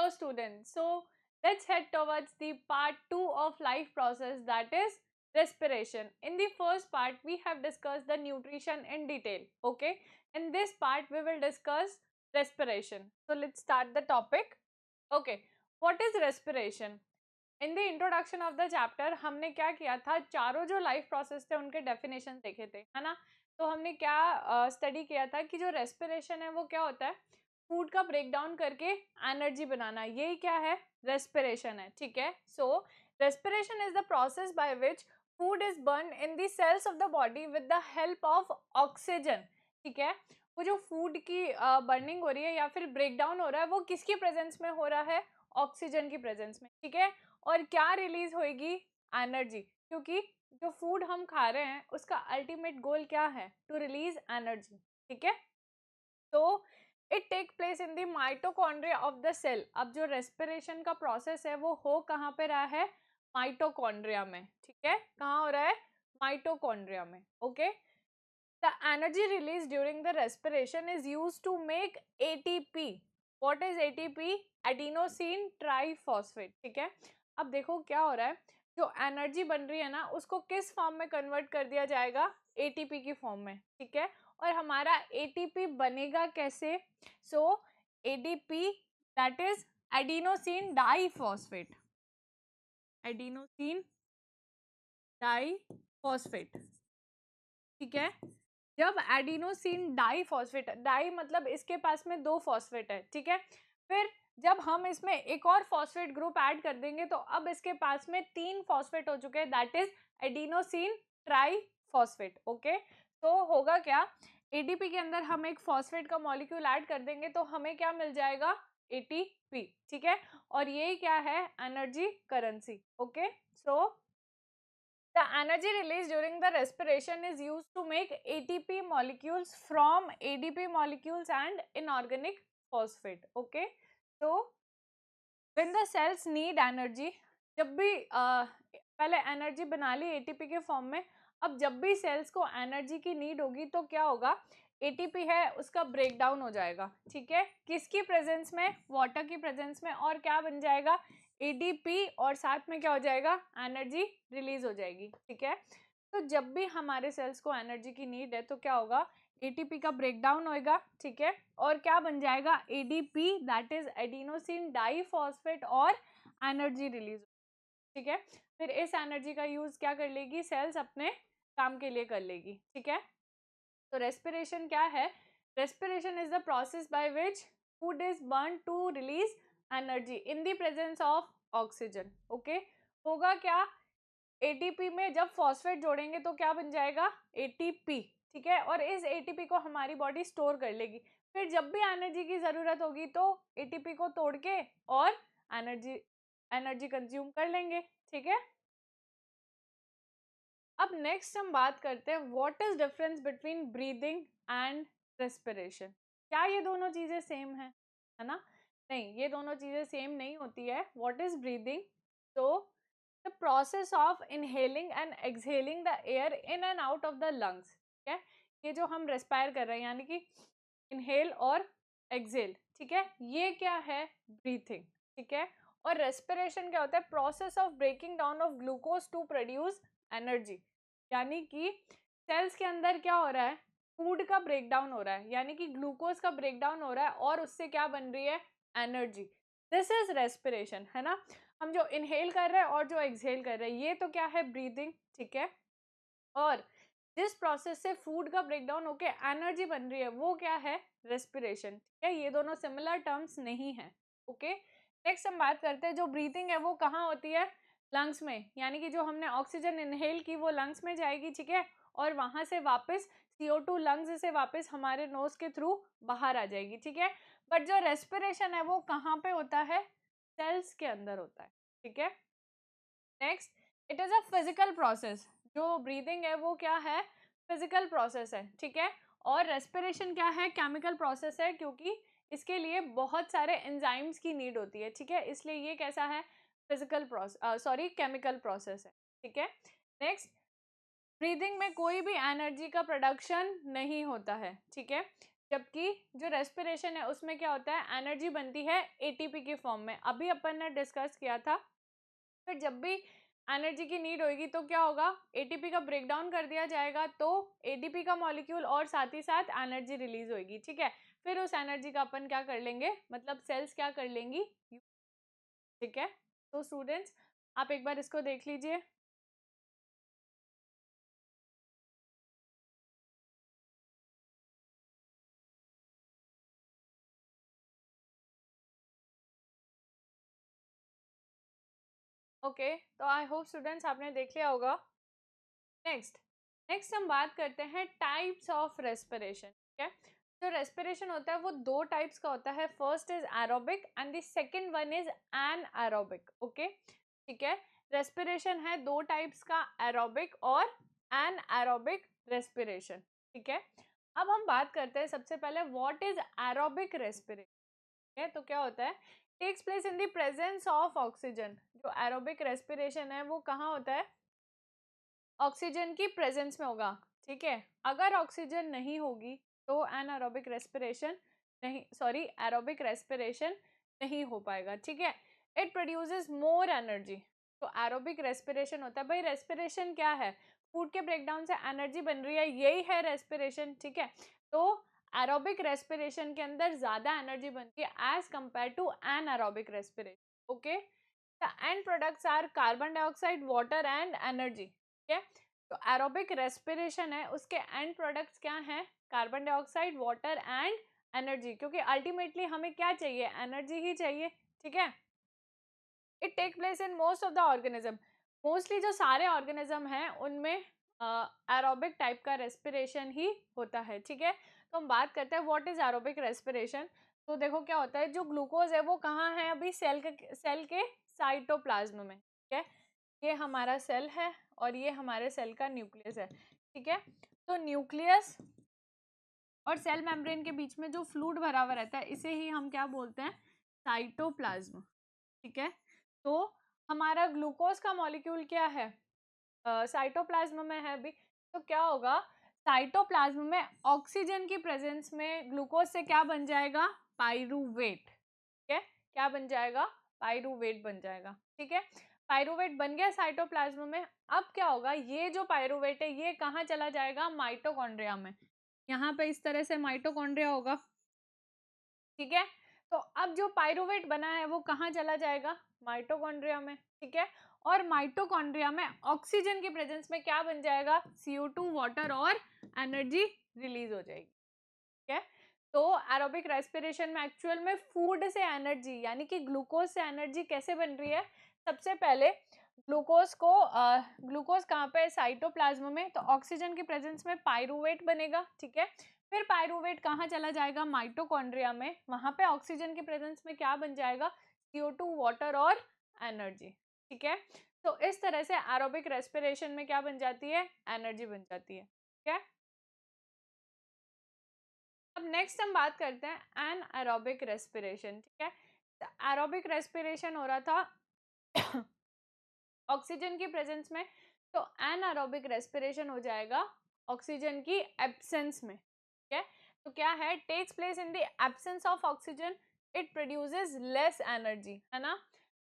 Hello students. So let's head towards the part 2 of life process, that is respiration. In the first part we have discussed the nutrition in detail. Okay. In this part we will discuss respiration. So let's start the topic. Okay. What is respiration? In the introduction of the chapter हमने क्या किया था, चारों जो life process थे उनके definition देखे थे, है ना। तो हमने क्या स्टडी किया था कि जो रेस्पिरेशन है वो क्या होता है, फूड का ब्रेक डाउन करके एनर्जी बनाना, यही क्या है, रेस्पिरेशन है, ठीक है। So respiration is the process by which food is burn in the cells of the body with the help of oxygen, ठीक है। वो जो फूड की बर्निंग हो रही है या फिर ब्रेक डाउन हो रहा है वो किसकी प्रेजेंस में हो रहा है, ऑक्सीजन की प्रेजेंस में, ठीक है। और क्या रिलीज होएगी, एनर्जी, क्योंकि जो फूड हम खा रहे हैं उसका अल्टीमेट गोल क्या है, टू रिलीज एनर्जी, ठीक है। तो it take place in the mitochondria of the cell. अब जो रेस्पिरेशन का प्रोसेस है वो हो कहाँ पे रहा है, माइटोकॉन्ड्रिया में, ठीक है। कहाँ हो रहा है, माइटोकॉन्ड्रिया में, okay. The energy release during the respiration is used to make ATP. What is ATP, adenosine triphosphate, ठीक है। अब देखो क्या हो रहा है, जो एनर्जी बन रही है ना उसको किस फॉर्म में कन्वर्ट कर दिया जाएगा, एटीपी की फॉर्म में, ठीक है। और हमारा एटीपी बनेगा कैसे, so ADP that is adenosine diphosphate, adenosine diphosphate, ठीक है। जब एडिनोसिन डाइफॉस्फेट, डाई मतलब इसके पास में 2 फॉस्फेट है, ठीक है। फिर जब हम इसमें एक और फॉस्फेट ग्रुप ऐड कर देंगे तो अब इसके पास में 3 फॉस्फेट हो चुके हैं, that is adenosine triphosphate, okay. तो होगा क्या, एडीपी के अंदर हम एक फॉस्फेट का मॉलिक्यूल ऐड कर देंगे तो हमें क्या मिल जाएगा, एटीपी, ठीक है। और ये क्या है, energy currency, okay. So the energy released during the respiration is used to make ATP molecules from ADP molecules and inorganic phosphate. Okay, so when the cells need energy, जब भी पहले एनर्जी बना ली एटीपी के form में, अब जब भी sales को एनर्जी की नीड होगी तो क्या होगा, एटीपी है उसका ब्रेक डाउन हो जाएगा, ठीक है। किसकी प्रेजेंस में, वाटर की प्रेजेंस में, और क्या बन जाएगा, एडीपी, और साथ में क्या हो जाएगा, एनर्जी रिलीज हो जाएगी, ठीक है। तो जब भी हमारे सेल्स को एनर्जी की नीड है तो क्या होगा, एटीपी का ब्रेक डाउन होएगा, ठीक है। और क्या बन जाएगा, ADP that is adenosine diphosphate, और एनर्जी रिलीज, ठीक है। फिर इस एनर्जी का यूज क्या कर लेगी, सेल्स अपने काम के लिए कर लेगी, ठीक है। तो रेस्पिरेशन क्या है, respiration is the process by which food is burn to release energy in the presence of oxygen, okay. होगा क्या, एटीपी में जब फॉस्फेट जोड़ेंगे तो क्या बन जाएगा, एटीपी, ठीक है। और इस एटीपी को हमारी बॉडी स्टोर कर लेगी, फिर जब भी एनर्जी की जरूरत होगी तो एटीपी को तोड़ के और एनर्जी कंज्यूम कर लेंगे, ठीक है। अब नेक्स्ट हम बात करते हैं, what is difference between breathing and respiration. क्या ये दोनों चीजें सेम है ना, नहीं, ये दोनों चीजें सेम नहीं होती है। व्हाट इज ब्रीदिंग, तो the process of inhaling and exhaling the air in and out of the lungs, ठीक है। ये जो हम रेस्पायर कर रहे हैं यानी कि इनहेल और एक्सहेल, ठीक है, ये क्या है, ब्रीथिंग, ठीक है। और रेस्पिरेशन क्या होता है, process of breaking down of glucose to produce energy, यानी कि सेल्स के अंदर क्या हो रहा है, फूड का ब्रेक डाउन हो रहा है, यानी कि ग्लूकोज का ब्रेक डाउन हो रहा है और उससे क्या बन रही है, एनर्जी। दिस इज रेस्पिरेशन, है ना। हम जो इनहेल कर रहे हैं और जो एक्सहेल कर रहे हैं ये तो क्या है, ब्रीदिंग, ठीक है। और जिस प्रोसेस से फूड का ब्रेक डाउन होकर एनर्जी बन रही है वो क्या है, रेस्पिरेशन, ठीक है। ये दोनों सिमिलर टर्म्स नहीं है, ओके। नेक्स्ट हम बात करते हैं, जो ब्रीथिंग है वो कहाँ होती है, लंग्स में, यानी कि जो हमने ऑक्सीजन इनहेल की वो लंग्स में जाएगी, ठीक है। और वहां से वापस CO2 लंग्स से वापस हमारे नोज के थ्रू बाहर आ जाएगी, ठीक है। बट जो रेस्पिरेशन है वो कहाँ पे होता है, सेल्स के अंदर होता है, ठीक है। Next, it is a physical process, जो ब्रीदिंग है वो क्या है, फिजिकल प्रोसेस है, ठीक है। और रेस्पिरेशन क्या है, केमिकल प्रोसेस है, क्योंकि इसके लिए बहुत सारे एंजाइम्स की नीड होती है, ठीक है। इसलिए ये कैसा है, physical process, sorry chemical process है, ठीक है। नेक्स्ट, ब्रीदिंग में कोई भी एनर्जी का प्रोडक्शन नहीं होता है, ठीक है। जबकि जो रेस्पिरेशन है उसमें क्या होता है, एनर्जी बनती है एटीपी की फॉर्म में, अभी अपन ने डिस्कस किया था। फिर जब भी एनर्जी की नीड होगी तो क्या होगा, एटीपी का ब्रेक डाउन कर दिया जाएगा, तो एटीपी का मॉलिक्यूल और साथ ही साथ एनर्जी रिलीज होगी, ठीक है। फिर उस एनर्जी का अपन क्या कर लेंगे, मतलब सेल्स क्या कर लेंगी, ठीक है। तो स्टूडेंट्स आप एक बार इसको देख लीजिए। ओके, तो आई होप स्टूडेंट्स आपने देख लिया होगा। नेक्स्ट नेक्स्ट हम बात करते हैं टाइप्स ऑफ रेस्पिरेशन, ठीक है। जो रेस्पिरेशन होता है वो दो टाइप्स का होता है, first is aerobic and the second one is an aerobic, okay, ठीक है। रेस्पिरेशन है दो टाइप्स का, एरोबिक और एन एरोबिक रेस्पिरेशन, ठीक है। अब हम बात करते हैं सबसे पहले व्हाट इज एरोबिक रेस्पिरेशन है, तो क्या होता है, takes place in the presence of oxygen. जो एरोबिक रेस्पिरेशन है वो कहाँ होता है, ऑक्सीजन की प्रेजेंस में होगा, ठीक है। अगर ऑक्सीजन नहीं होगी तो एनारोबिक रेस्पिरेशन नहीं, सॉरी, एरोबिक रेस्पिरेशन नहीं हो पाएगा, ठीक है। It produces more energy. तो एरोबिक रेस्पिरेशन होता है, भाई रेस्पिरेशन क्या है, फूड के ब्रेकडाउन से एनर्जी बन रही है, यही है रेस्पिरेशन, ठीक है। तो एरोबिक रेस्पिरेशन के अंदर ज्यादा एनर्जी बनती है as compare to anaerobic respiration, okay. The end products are carbon dioxide, water and energy, ठीक है। तो एरोबिक रेस्पिरेशन है उसके एंड प्रोडक्ट्स क्या हैं, carbon dioxide, water and energy, क्योंकि अल्टीमेटली हमें क्या चाहिए, एनर्जी ही चाहिए, ठीक है। It take place in most of the organism, mostly जो सारे ऑर्गेनिज्म हैं उनमें एरोबिक टाइप का रेस्पिरेशन ही होता है, ठीक है। तो हम बात करते हैं व्हाट इज एरोबिक रेस्पिरेशन। तो देखो क्या होता है, जो ग्लूकोज है वो कहाँ है, अभी सेल के साइटोप्लाज्म में, ठीक है। ये हमारा सेल है और ये हमारे सेल का न्यूक्लियस है, ठीक है। तो न्यूक्लियस और सेल मेम्ब्रेन के बीच में जो फ्लूइड भरा हुआ रहता है इसे ही हम क्या बोलते हैं, साइटोप्लाज्म, ठीक है। तो हमारा ग्लूकोज का मॉलिक्यूल क्या है, साइटोप्लाज्म में है अभी। तो क्या होगा, साइटोप्लाज्म में ऑक्सीजन की प्रेजेंस में ग्लूकोज से क्या बन जाएगा, पाइरूवेट, ठीक है। क्या बन जाएगा, पाइरूवेट बन जाएगा, ठीक है। पाइरूवेट बन गया साइटोप्लाज्म में। अब क्या होगा, ये जो पाइरूवेट है ये कहाँ चला जाएगा, माइटोकॉन्ड्रिया में। यहाँ पे इस तरह से माइटोकॉन्ड्रिया होगा, ठीक है। तो अब जो पाइरूवेट बना है वो कहाँ चला जाएगा, माइटोकॉन्ड्रिया में, ठीक है। और माइटोकॉन्ड्रिया में ऑक्सीजन की प्रेजेंस में क्या बन जाएगा, CO2, वाटर और एनर्जी रिलीज हो जाएगी, ठीक है। तो एरोबिक रेस्पिरेशन में एक्चुअल में फूड से एनर्जी यानी कि ग्लूकोज से एनर्जी कैसे बन रही है, सबसे पहले ग्लूकोज कहाँ पे, साइटोप्लाज्म में, तो ऑक्सीजन की प्रेजेंस में पाइरूवेट बनेगा, ठीक है। फिर पाइरूवेट कहाँ चला जाएगा, माइटोकॉन्ड्रिया में, वहां पे ऑक्सीजन की प्रेजेंस में क्या बन जाएगा, CO2, वाटर और एनर्जी, ठीक है। तो इस तरह से एरोबिक रेस्पिरेशन में क्या बन जाती है, एनर्जी बन जाती है, ठीक है। अब नेक्स्ट हम बात करते हैं एन एरोबिक रेस्पिरेशन, ठीक है। एरोबिक रेस्पिरेशन हो रहा था ऑक्सीजन की प्रेजेंस में, तो एन एरोबिक रेस्पिरेशन हो जाएगा ऑक्सीजन की एब्सेंस में, ठीक है। तो क्या है, takes place in the absence of oxygen, it produces less energy, है ना।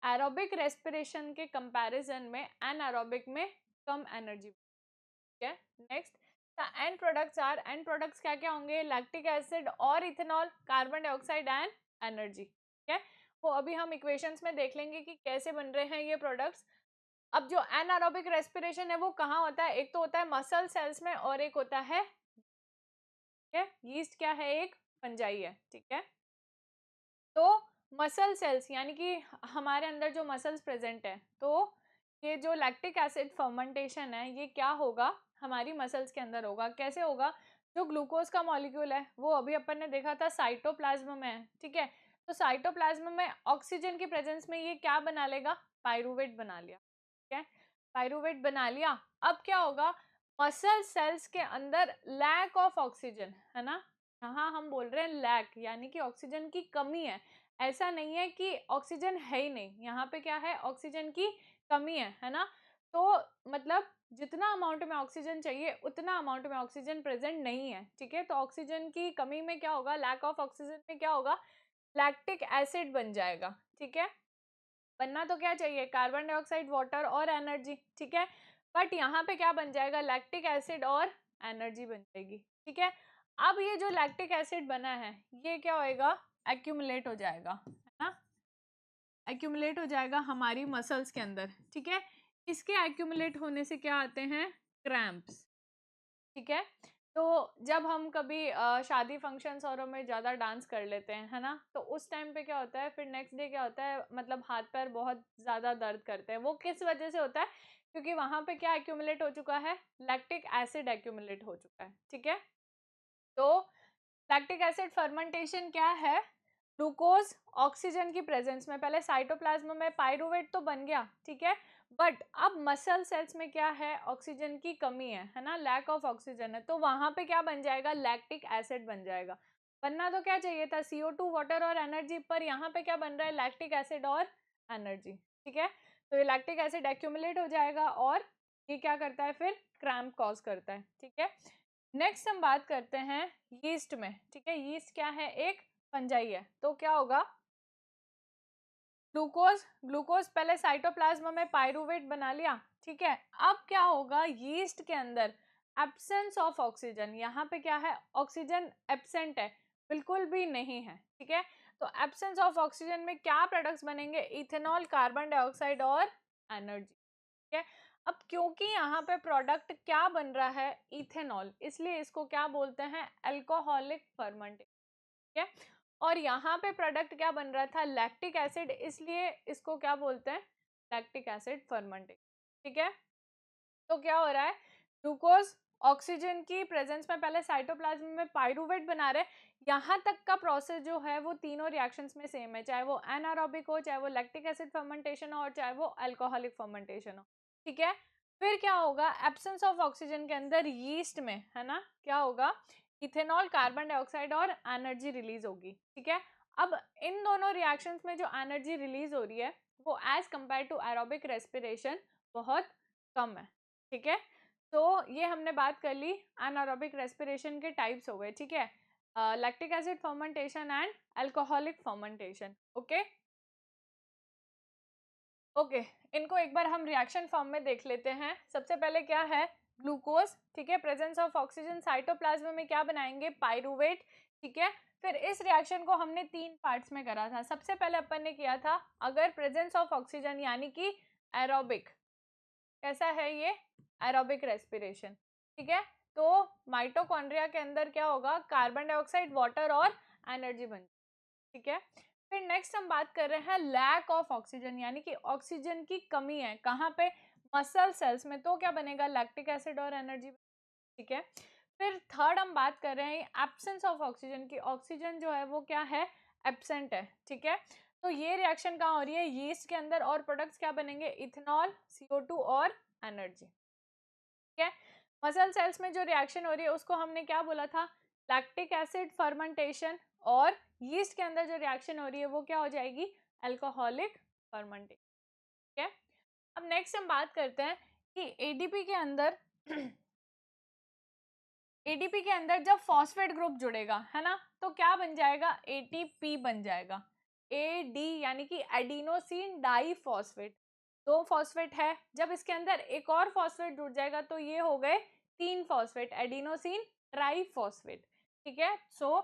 एरोबिक रेस्पिरेशन के कंपैरिजन में एन एरोबिक में कम एनर्जी, ठीक है। Next end products are, end products क्या क्या होंगे, लैक्टिक एसिड और ethanol, carbon dioxide and energy, ठीक है। वो अभी हम इक्वेशंस में देख लेंगे कि कैसे बन रहे हैं ये प्रोडक्ट्स। अब जो एनारोबिक रेस्पिरेशन है वो कहाँ होता है, एक तो होता है मसल सेल्स में और एक होता है, ठीक है, यीस्ट क्या है, एक फंजाई है, ठीक है। तो मसल सेल्स यानी कि हमारे अंदर जो मसल्स प्रेजेंट है, तो ये जो लैक्टिक एसिड फर्मेंटेशन है ये क्या होगा, हमारी मसल्स के अंदर होगा, कैसे होगा, जो ग्लूकोज का मॉलिक्यूल है वो अभी अपन ने देखा था साइटोप्लाज्म में है, ठीक है। तो साइटोप्लाज्म में ऑक्सीजन की प्रेजेंस में ये क्या बना लेगा, पाइरूवेट बना लिया, ठीक है। पाइरूवेट बना लिया। अब क्या होगा, मसल सेल्स के अंदर लैक ऑफ ऑक्सीजन, है ना। यहाँ हम बोल रहे हैं लैक यानी कि ऑक्सीजन की कमी है, ऐसा नहीं है कि ऑक्सीजन है ही नहीं, यहाँ पे क्या है, ऑक्सीजन की कमी है ना। तो मतलब जितना अमाउंट में ऑक्सीजन चाहिए उतना अमाउंट में ऑक्सीजन प्रेजेंट नहीं है, ठीक है। तो ऑक्सीजन की कमी में क्या होगा, लैक ऑफ ऑक्सीजन में क्या होगा, लैक्टिक एसिड बन जाएगा, ठीक है। बनना तो क्या चाहिए, कार्बन डाइऑक्साइड, वाटर और एनर्जी, ठीक है। बट यहाँ पे क्या बन जाएगा, लैक्टिक एसिड और एनर्जी बन जाएगी, ठीक है। अब ये जो लैक्टिक एसिड बना है ये क्या होएगा, एक्यूमुलेट हो जाएगा, है ना, एक्यूमुलेट हो जाएगा हमारी मसल्स के अंदर, ठीक है। इसके एक्यूमुलेट होने से क्या आते हैं, क्रैम्प्स, ठीक है। तो जब हम कभी शादी फंक्शंस और में ज़्यादा डांस कर लेते हैं, है ना, तो उस टाइम पे क्या होता है, फिर नेक्स्ट डे क्या होता है, मतलब हाथ पैर बहुत ज़्यादा दर्द करते हैं। वो किस वजह से होता है, क्योंकि वहाँ पे क्या एक्यूमुलेट हो चुका है, लैक्टिक एसिड एक्यूमुलेट हो चुका है, ठीक है। तो लैक्टिक एसिड फर्मेंटेशन क्या है, ग्लूकोज ऑक्सीजन की प्रेजेंस में, पहले साइटोप्लाज्म में पायरूवेट तो बन गया, ठीक है। बट अब मसल सेल्स में क्या है, ऑक्सीजन की कमी है ना, लैक ऑफ ऑक्सीजन है, तो वहां पे क्या बन जाएगा, लैक्टिक एसिड बन जाएगा। बनना तो क्या चाहिए था, CO2 वाटर और एनर्जी, पर यहाँ पे क्या बन रहा है, लैक्टिक एसिड और एनर्जी, ठीक है। तो ये लैक्टिक एसिड एक्यूमुलेट हो जाएगा और ये क्या करता है, फिर क्रैम्प कॉज करता है, ठीक है। नेक्स्ट हम बात करते हैं यीस्ट में, ठीक है। यीस्ट क्या है, एक फंजाई है। तो क्या होगा, ग्लूकोज ग्लूकोज पहले साइटोप्लाज्म में पायरूवेट बना लिया, ठीक है। अब क्या होगा, यीस्ट के अंदर एब्सेंस ऑफ ऑक्सीजन, यहाँ पे क्या है, ऑक्सीजन एब्सेंट है, बिल्कुल भी नहीं है, ठीक है। तो एब्सेंस ऑफ ऑक्सीजन में क्या प्रोडक्ट्स बनेंगे, इथेनॉल, कार्बन डाइऑक्साइड और एनर्जी, ठीक है। अब क्योंकि यहाँ पे प्रोडक्ट क्या बन रहा है, इथेनॉल, इसलिए इसको क्या बोलते हैं, अल्कोहलिक फर्मेंटेशन, ठीक है। और यहाँ पे प्रोडक्ट क्या बन रहा था, लैक्टिक एसिड, इसलिए इसको क्या बोलते हैं, लैक्टिक एसिड फर्मेंटेशन, ठीक है। तो क्या हो रहा है, ग्लूकोज ऑक्सीजन की प्रेजेंस में पहले साइटोप्लाज्म में पायरूवेट बना रहे, यहाँ तक का प्रोसेस जो है वो तीनों रिएक्शंस में सेम है, चाहे वो एनारोबिक हो, चाहे वो लैक्टिक एसिड फर्मेंटेशन हो और चाहे वो अल्कोहलिक फर्मेंटेशन हो, ठीक है। फिर क्या होगा, एब्सेंस ऑफ ऑक्सीजन के अंदर यीस्ट में, है ना, क्या होगा, इथेनॉल, कार्बन डाइऑक्साइड और एनर्जी रिलीज होगी, ठीक है। अब इन दोनों रिएक्शंस में जो एनर्जी रिलीज हो रही है वो as compare to aerobic respiration बहुत कम है, ठीक है। तो ये हमने बात कर ली एनारोबिक रेस्पिरेशन के टाइप्स हो गए, ठीक है, lactic acid fermentation and alcoholic fermentation, okay okay. इनको एक बार हम रिएक्शन फॉर्म में देख लेते हैं। सबसे पहले क्या है, ग्लूकोज, ठीक है, प्रेजेंस ऑफ ऑक्सीजन, साइटोप्लाज्म में क्या बनाएंगे, पायरूवेट, ठीक है। फिर इस रिएक्शन को हमने 3 पार्ट्स में करा था। सबसे पहले अपन ने किया था, अगर प्रेजेंस ऑफ ऑक्सीजन यानी कि एरोबिक, कैसा है ये, एरोबिक रेस्पिरेशन, ठीक है। तो माइटोकॉन्ड्रिया के अंदर क्या होगा, कार्बन डाइऑक्साइड, वाटर और एनर्जी बन, ठीक है। फिर नेक्स्ट हम बात कर रहे हैं लैक ऑफ ऑक्सीजन, यानी कि ऑक्सीजन की कमी है, कहाँ पे, मसल सेल्स में, तो क्या बनेगा, लैक्टिक एसिड और एनर्जी, ठीक है। फिर थर्ड हम बात कर रहे हैं एब्सेंस ऑफ ऑक्सीजन की, ऑक्सीजन जो है वो क्या है, एब्सेंट है, ठीक है। तो ये रिएक्शन कहाँ हो रही है, यीस्ट के अंदर, और प्रोडक्ट्स क्या बनेंगे, इथेनॉल, CO2 और एनर्जी, ठीक है। मसल सेल्स में जो रिएक्शन हो रही है उसको हमने क्या बोला था, लैक्टिक एसिड फर्मेंटेशन, और यीस्ट के अंदर जो रिएक्शन हो रही है वो क्या हो जाएगी, अल्कोहलिक फर्मेंटेशन, ठीक है। अब नेक्स्ट हम बात करते हैं कि एडीपी के अंदर एडीपी के अंदर जब फॉस्फेट ग्रुप जुड़ेगा, है ना, तो क्या बन जाएगा, एटीपी बन जाएगा, एडी यानी कि एडिनोसिन डाइफॉस्फेट, 2 फॉस्फेट है, जब इसके अंदर एक और फॉस्फेट जुड़ जाएगा तो ये हो गए 3 फॉस्फेट, एडिनोसिन ट्राइफॉस्फेट, ठीक है। सो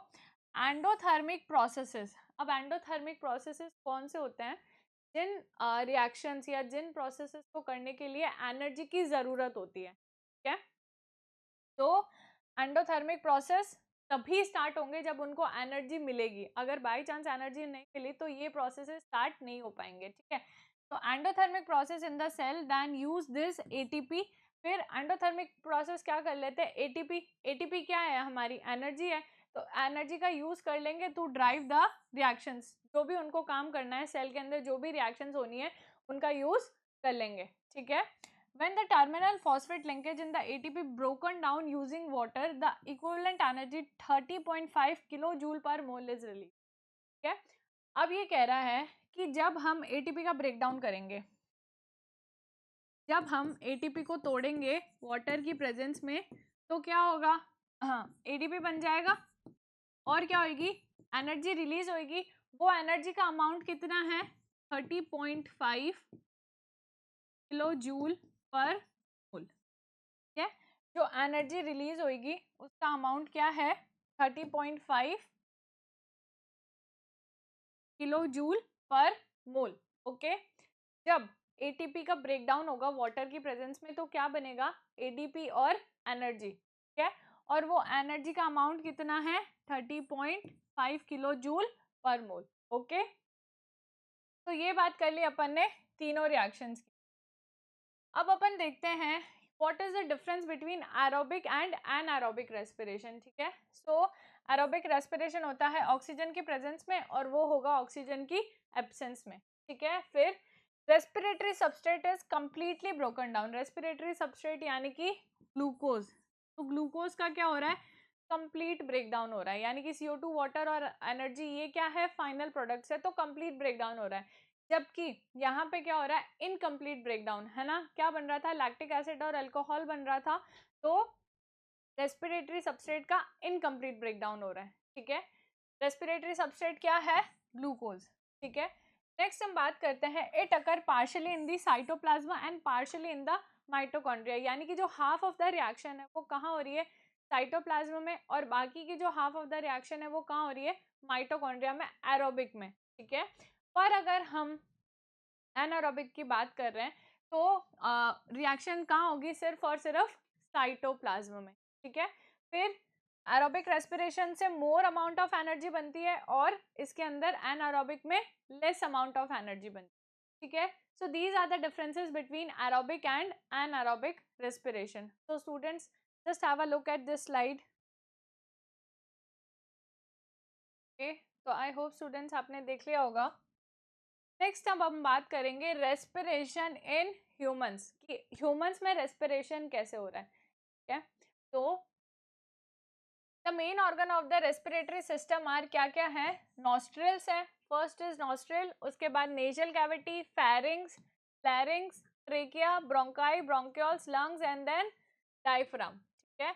एंडोथर्मिक प्रोसेसेस, अब एंडोथर्मिक प्रोसेसेस कौन से होते हैं, जिन रिएक्शंस या जिन प्रोसेसेस को करने के लिए एनर्जी की जरूरत होती है, ठीक है। तो एंडोथर्मिक प्रोसेस तभी स्टार्ट होंगे जब उनको एनर्जी मिलेगी, अगर बाय चांस एनर्जी नहीं मिली तो ये प्रोसेस स्टार्ट नहीं हो पाएंगे, ठीक है। तो endothermic process in the cell then use this ATP. फिर एंडोथर्मिक प्रोसेस क्या कर लेते हैं, एटीपी, एटीपी क्या है, हमारी एनर्जी है, तो एनर्जी का यूज कर लेंगे टू ड्राइव द रिएक्शंस, जो भी उनको काम करना है सेल के अंदर, जो भी रिएक्शंस होनी है उनका यूज कर लेंगे, ठीक है। When the terminal phosphate linkage in the ATP broken down using water, the equivalent energy 30.5 kilojoule per mole is released, ठीक है। अब ये कह रहा है कि जब हम ATP का ब्रेकडाउन करेंगे, जब हम एटीपी को तोड़ेंगे वाटर की प्रेजेंस में तो क्या होगा, हाँ एडीपी बन जाएगा और क्या होगी, एनर्जी रिलीज होगी। वो एनर्जी का अमाउंट कितना है, 30.5 किलो जूल पर मोल। ठीक है, जो एनर्जी रिलीज होगी उसका अमाउंट क्या है, 30.5 किलो जूल पर मोल। ओके, जब एटीपी का ब्रेकडाउन होगा वाटर की प्रेजेंस में तो क्या बनेगा, एडीपी और एनर्जी। ठीक है, और वो एनर्जी का अमाउंट कितना है, 30.5 किलो जूल पर मोल। ओके, तो ये बात कर ली अपन ने तीनों रिएक्शंस की। अब अपन देखते हैं what is the difference between aerobic and anaerobic respiration. ठीक है, सो एरोबिक रेस्पिरेशन होता है ऑक्सीजन की प्रेजेंस में और वो होगा ऑक्सीजन की एब्सेंस में। ठीक है, फिर respiratory substrate is completely broken down. Respiratory substrate यानी कि ग्लूकोज, तो ग्लूकोज का क्या हो रहा है, कंप्लीट ब्रेकडाउन हो रहा है, यानी कि CO2 वाटर और एनर्जी ये क्या है, फाइनल प्रोडक्ट्स है, तो कंप्लीट ब्रेकडाउन हो रहा है। जबकि यहाँ पे क्या हो रहा है, इनकम्प्लीट ब्रेकडाउन है ना, क्या बन रहा था, लैक्टिक एसिड और अल्कोहल बन रहा था, तो रेस्पिरेटरी सबस्ट्रेट का इनकम्प्लीट ब्रेकडाउन हो रहा है। ठीक है, रेस्पिरेटरी सबस्ट्रेट क्या है, ग्लूकोज। ठीक है, नेक्स्ट हम बात करते हैं it occur partially in the cytoplasm and partially in the mitochondria, यानी कि जो हाफ ऑफ द रिएक्शन है वो कहाँ हो रही है, साइटोप्लाज्मा में, और बाकी की जो हाफ ऑफ द रिएक्शन है वो कहाँ हो रही है, माइटोकॉन्ड्रिया में, एरोबिक में। ठीक है, पर अगर हम एनारोबिक की बात कर रहे हैं तो रिएक्शन कहाँ होगी, सिर्फ और सिर्फ साइटोप्लाज्म में। ठीक है, फिर एरोबिक रेस्पिरेशन से मोर अमाउंट ऑफ एनर्जी बनती है और इसके अंदर एनारोबिक में लेस अमाउंट ऑफ एनर्जी बनती है। ठीक है, so these are the differences between aerobic and anaerobic respiration. So students just have a look at this slide. Okay, तो आई होप स्टूडेंट्स आपने देख लिया होगा। नेक्स्ट अब हम बात करेंगे रेस्पिरेशन इन ह्यूमंस, कि ह्यूमंस में रेस्पिरेशन कैसे हो रहा है। ठीक है, तो the main organ of the respiratory system are क्या क्या है, नॉस्ट्रिल्स है, फर्स्ट इज नॉस्ट्रिल, उसके बाद nasal cavity, pharynx, larynx, trachea, bronchi, bronchioles, lungs and then diaphragm. ठीक है,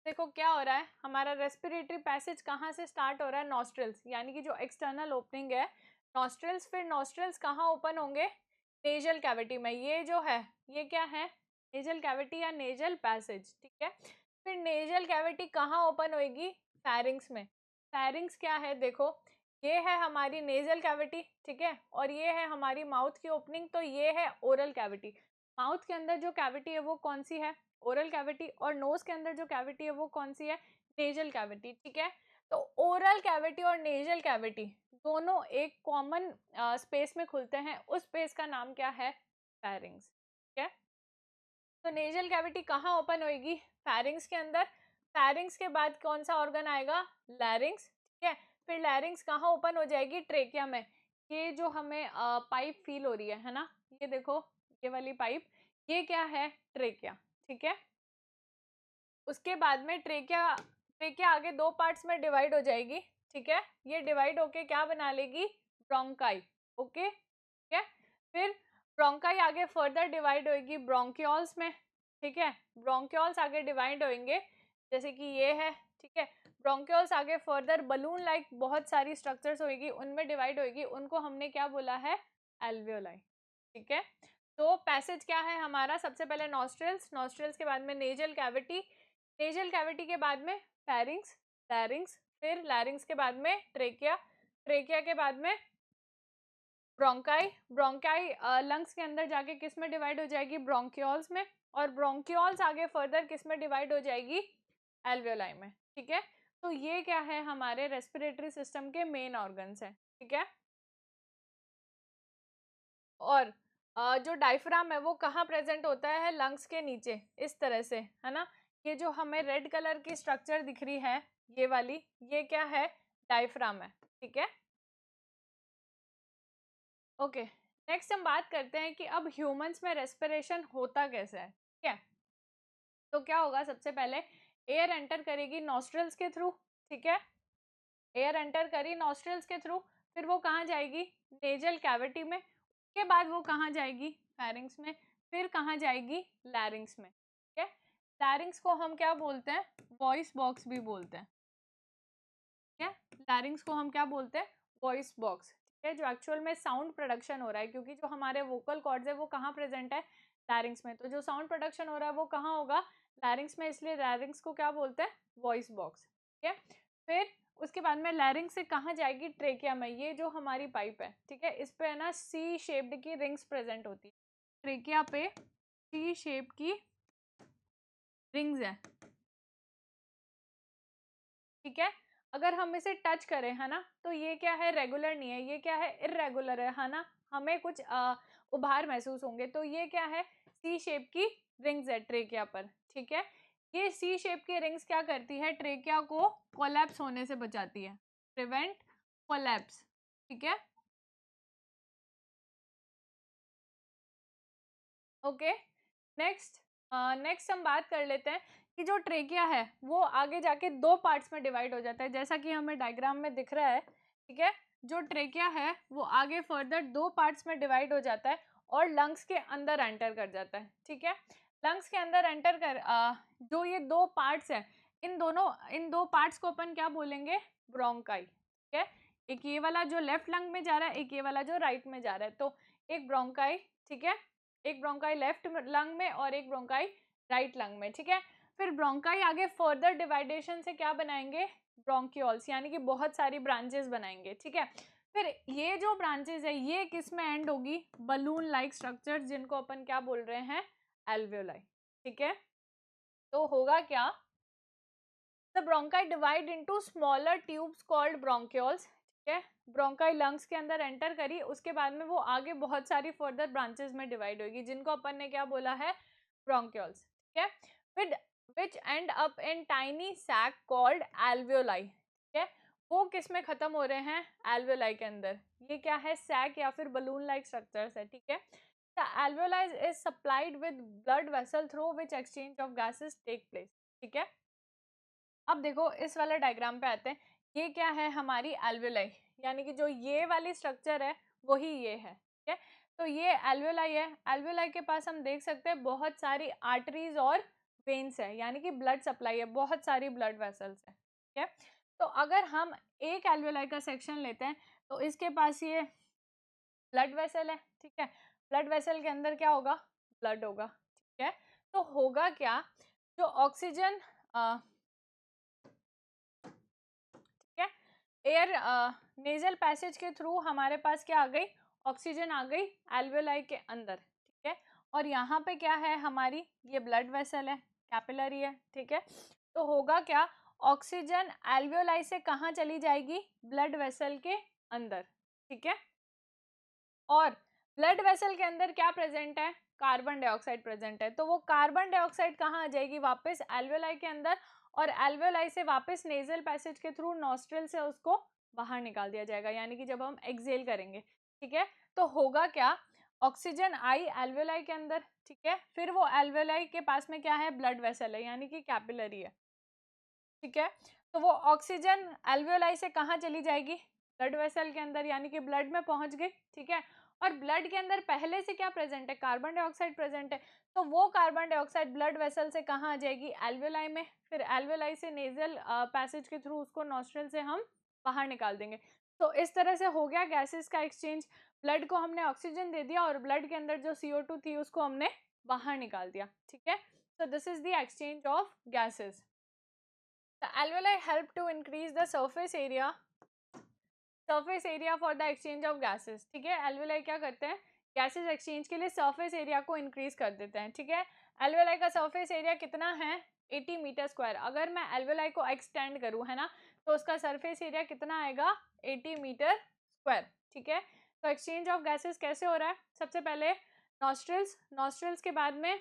देखो क्या हो रहा है, हमारा रेस्पिरेटरी पैसेज कहाँ से स्टार्ट हो रहा है, नॉस्ट्रिल्स, यानी कि जो एक्सटर्नल ओपनिंग है नॉस्ट्रिल्स, फिर नॉस्ट्रिल्स कहाँ ओपन होंगे, नेजल कैविटी में, ये जो है ये क्या है, नेजल कैविटी या नेजल पैसेज। ठीक है, फिर नेजल कैविटी कहाँ ओपन होएगी, फेरिंग्स में। फेरिंग्स क्या है, देखो ये है हमारी नेजल कैविटी, ठीक है, और ये है हमारी माउथ की ओपनिंग, तो ये है ओरल कैविटी। माउथ के अंदर जो कैविटी है वो कौन सी है, ओरल कैविटी, और नोज के अंदर जो कैविटी है वो कौन सी है, नेजल कैविटी। ठीक है, तो ओरल कैविटी और नेजल कैविटी दोनों एक कॉमन स्पेस में खुलते हैं, उस स्पेस का नाम क्या है, फेरिंग्स। ठीक है, तो नेजल कैविटी कहाँ ओपन होएगी, फेरिंग्स के अंदर। फेरिंग्स के बाद कौन सा ऑर्गन आएगा, लैरिंग्स। ठीक है, फिर लैरिंग्स कहाँ ओपन हो जाएगी, ट्रेकिया में। ये जो हमें पाइप फील हो रही है ना, ये देखो ये वाली पाइप, ये क्या है, ट्रेकिया। ठीक है, उसके बाद में ट्रेकिया, ट्रेकिया आगे दो पार्ट्स में डिवाइड हो जाएगी। ठीक है, ये डिवाइड होके क्या बना लेगी, ब्रोंकाई। ओके, ठीक है, फिर ब्रोंकाई आगे फर्दर डिवाइड होगी ब्रोंक्यूल्स में। ठीक है, ब्रोंक्यूल्स आगे डिवाइड होंगे, जैसे कि ये है। ठीक है, ब्रोंक्यूल्स आगे फर्दर बलून लाइक बहुत सारी स्ट्रक्चर्स होगी, उनमें डिवाइड होगी, उनको हमने क्या बोला है, एल्वियोलाई। ठीक है, तो पैसेज क्या है हमारा, सबसे पहले नॉस्ट्रिल्स, नॉस्ट्रिल्स के बाद में नेजल कैविटी, नेजल कैविटी के बाद में फेरिंग्स, लैरिंग्स, फिर लैरिंग्स के बाद में ट्रेकिया, ट्रेकिया के बाद में ब्रोंकाई, ब्रोंकाई लंग्स के अंदर जाके किस में डिवाइड हो जाएगी, ब्रोंक्यूल्स में, और ब्रोंक्यूल्स आगे फर्दर किस में डिवाइड हो जाएगी, एल्वियोलाई में। ठीक है, तो ये क्या है, हमारे रेस्पिरेटरी सिस्टम के मेन ऑर्गन्स हैं। ठीक है, और जो डायफ्राम है वो कहाँ प्रेजेंट होता है, लंग्स के नीचे, इस तरह से, है ना। ये जो हमें रेड कलर की स्ट्रक्चर दिख रही है ये वाली, ये क्या है, डायफ्राम है। ठीक है, ओके, नेक्स्ट हम बात करते हैं कि अब ह्यूमंस में रेस्पिरेशन होता कैसे है। ठीक है, तो क्या होगा, सबसे पहले एयर एंटर करेगी नॉस्ट्रल्स के थ्रू। ठीक है, एयर एंटर करी नॉस्ट्रल्स के थ्रू, फिर वो कहाँ जाएगी, नेजल कैविटी में, उसके बाद वो कहाँ जाएगी, फेरिंग्स में, फिर कहाँ जाएगी, लैरिंग्स में, ठीक है। लैरिंग्स को हम क्या बोलते हैं, वॉइस बॉक्स भी बोलते हैं, ठीक है। लैरिंग्स को हम क्या बोलते हैं, वॉइस बॉक्स, ठीक है, जो एक्चुअल में साउंड प्रोडक्शन हो रहा है, क्योंकि जो हमारे वोकल कॉर्ड्स है वो कहाँ प्रेजेंट है, लैरिंग्स में, तो जो साउंड प्रोडक्शन हो रहा है वो कहाँ होगा, लैरिंग्स में, इसलिए लैरिंग्स को क्या बोलते हैं, वॉइस बॉक्स, ठीक है। फिर उसके बाद में लैरिंग्स से कहाँ जाएगी, ट्रेकिया में, ये जो हमारी पाइप है, ठीक है, इस पे है ना सी शेप्ड की रिंग्स प्रेजेंट होती है, ट्रेकिया पे सी शेप की रिंग्स है, ठीक है। अगर हम इसे टच करें, है ना, तो ये क्या है, रेगुलर नहीं है, ये क्या है, इरेगुलर है ना, हमें कुछ उभार महसूस होंगे, तो ये क्या है, सी शेप की रिंग्स है ट्रेकिया पर, ठीक है। ये सी शेप की रिंग्स क्या करती है, ट्रेकिया को कोलैप्स होने से बचाती है, प्रिवेंट कोलैप्स, ठीक है, ओके। नेक्स्ट, नेक्स्ट हम बात कर लेते हैं कि जो ट्रेकिया है वो आगे जाके दो पार्ट्स में डिवाइड हो जाता है, जैसा कि हमें डायग्राम में दिख रहा है, ठीक है। जो ट्रेकिया है वो आगे फर्दर दो पार्ट्स में डिवाइड हो जाता है और लंग्स के अंदर एंटर कर जाता है, ठीक है। लंग्स के अंदर एंटर कर जो ये दो पार्ट्स हैं, इन दो पार्ट्स को अपन क्या बोलेंगे, ब्रोंकाई, ठीक है। एक ये वाला जो लेफ्ट लंग में जा रहा है, एक ये वाला जो राइट में जा रहा है, तो एक ब्रोंकाई, ठीक है, एक ब्रोंकाई लेफ्ट लंग में और एक ब्रोंकाई राइट लंग में, ठीक है। फिर ब्रोंकाई आगे फर्दर डिवाइडेशन से क्या बनाएंगे, ब्रोंक्यूल्स, यानी कि बहुत सारी ब्रांचेस बनाएंगे, ठीक है। फिर ये जो ब्रांचेस है ये किस में एंड होगी, बलून लाइक स्ट्रक्चर, जिनको अपन क्या बोल रहे हैं, एल्वियोलाई, ठीक है। तो होगा क्या, the bronchi divide into smaller tubes called bronchioles, ठीक है। ब्रोंकाई लंग्स के अंदर एंटर करी, उसके बाद में वो आगे बहुत सारी फर्दर ब्रांचेस में डिवाइड होगी, जिनको अपन ने क्या बोला है, ब्रोंक्यूल्स, ठीक है। With which end up in tiny sac called alveoli, ठीक है। वो किस में खत्म हो रहे हैं, एल्वियोलाई के अंदर, ये क्या है, सैक या फिर बलून लाइक स्ट्रक्चर्स है, ठीक है। The alveoli is supplied with blood vessel through which exchange of gases take place, ठीक है। अब देखो इस वाले डायग्राम पे आते हैं, ये क्या है, हमारी एल्वियोलाई, यानी कि जो ये वाली स्ट्रक्चर है वही ये है, ठीक है। तो ये एल्वियोलाई है, एल्वियोलाई के पास हम देख सकते हैं बहुत सारी आर्टरीज और वेन्स है, यानी कि ब्लड सप्लाई है, बहुत सारी ब्लड वेसल्स है, ठीक है। तो अगर हम एक एल्वियोलाई का सेक्शन लेते हैं तो इसके पास ये ब्लड वेसल है, ठीक है। ब्लड वेसल के अंदर क्या होगा, ब्लड होगा, ठीक है। तो होगा क्या, जो ऑक्सीजन ठीक है, एयर नेजल पैसेज के थ्रू हमारे पास क्या आ गई, ऑक्सीजन आ गई एल्वियोलाई के अंदर, ठीक है। और यहाँ पे क्या है, हमारी ये ब्लड वेसल है, कैपिलरी है, ठीक है। तो होगा क्या, ऑक्सीजन एल्वियोलाई से कहाँ चली जाएगी, ब्लड वेसल के अंदर, ठीक है। और ब्लड वेसल के अंदर क्या प्रेजेंट है, कार्बन डाइऑक्साइड प्रेजेंट है, तो वो कार्बन डाइऑक्साइड कहाँ आ जाएगी, वापस एल्वियोलाई के अंदर, और एल्वियोलाई से वापस नेजल पैसेज के थ्रू नॉस्ट्रल से उसको बाहर निकाल दिया जाएगा, यानी कि जब हम एक्सेल करेंगे, ठीक है। तो होगा क्या, ऑक्सीजन आई एल्वियोलाई के अंदर, ठीक है। फिर वो एल्वियोलाई के पास में क्या है, ब्लड वेसल है, यानी कि कैपिलरी है, ठीक है। तो वो ऑक्सीजन एल्वियोलाई से कहाँ चली जाएगी, ब्लड वेसल के अंदर, यानी कि ब्लड में पहुंच गई, ठीक है। और ब्लड के अंदर पहले से क्या प्रेजेंट है, कार्बन डाइऑक्साइड प्रेजेंट है, तो वो कार्बन डाइऑक्साइड ब्लड वेसल से कहाँ आ जाएगी, एल्वियोलाई में, फिर एल्वियोलाई से नेजल पैसेज के थ्रू उसको नॉस्ट्रल से हम बाहर निकाल देंगे। तो इस तरह से हो गया गैसेस का एक्सचेंज, ब्लड को हमने ऑक्सीजन दे दिया और ब्लड के अंदर जो CO2 थी उसको हमने बाहर निकाल दिया, ठीक है। so this is the exchange of gases. The alveoli help to increase the surface area for the exchange of gases, ठीक है। alveoli क्या करते हैं, गैसेस एक्सचेंज के लिए सरफेस एरिया को इंक्रीज कर देते हैं, ठीक है। alveoli का सरफेस एरिया कितना है, 80 मीटर स्क्वायर। अगर मैं alveoli को एक्सटेंड करूँ, है ना, तो उसका सरफेस एरिया कितना आएगा, 80 मीटर स्क्वायर, ठीक है। तो एक्सचेंज ऑफ गैसेस कैसे हो रहा है, सबसे पहले नॉस्ट्रल्स के बाद में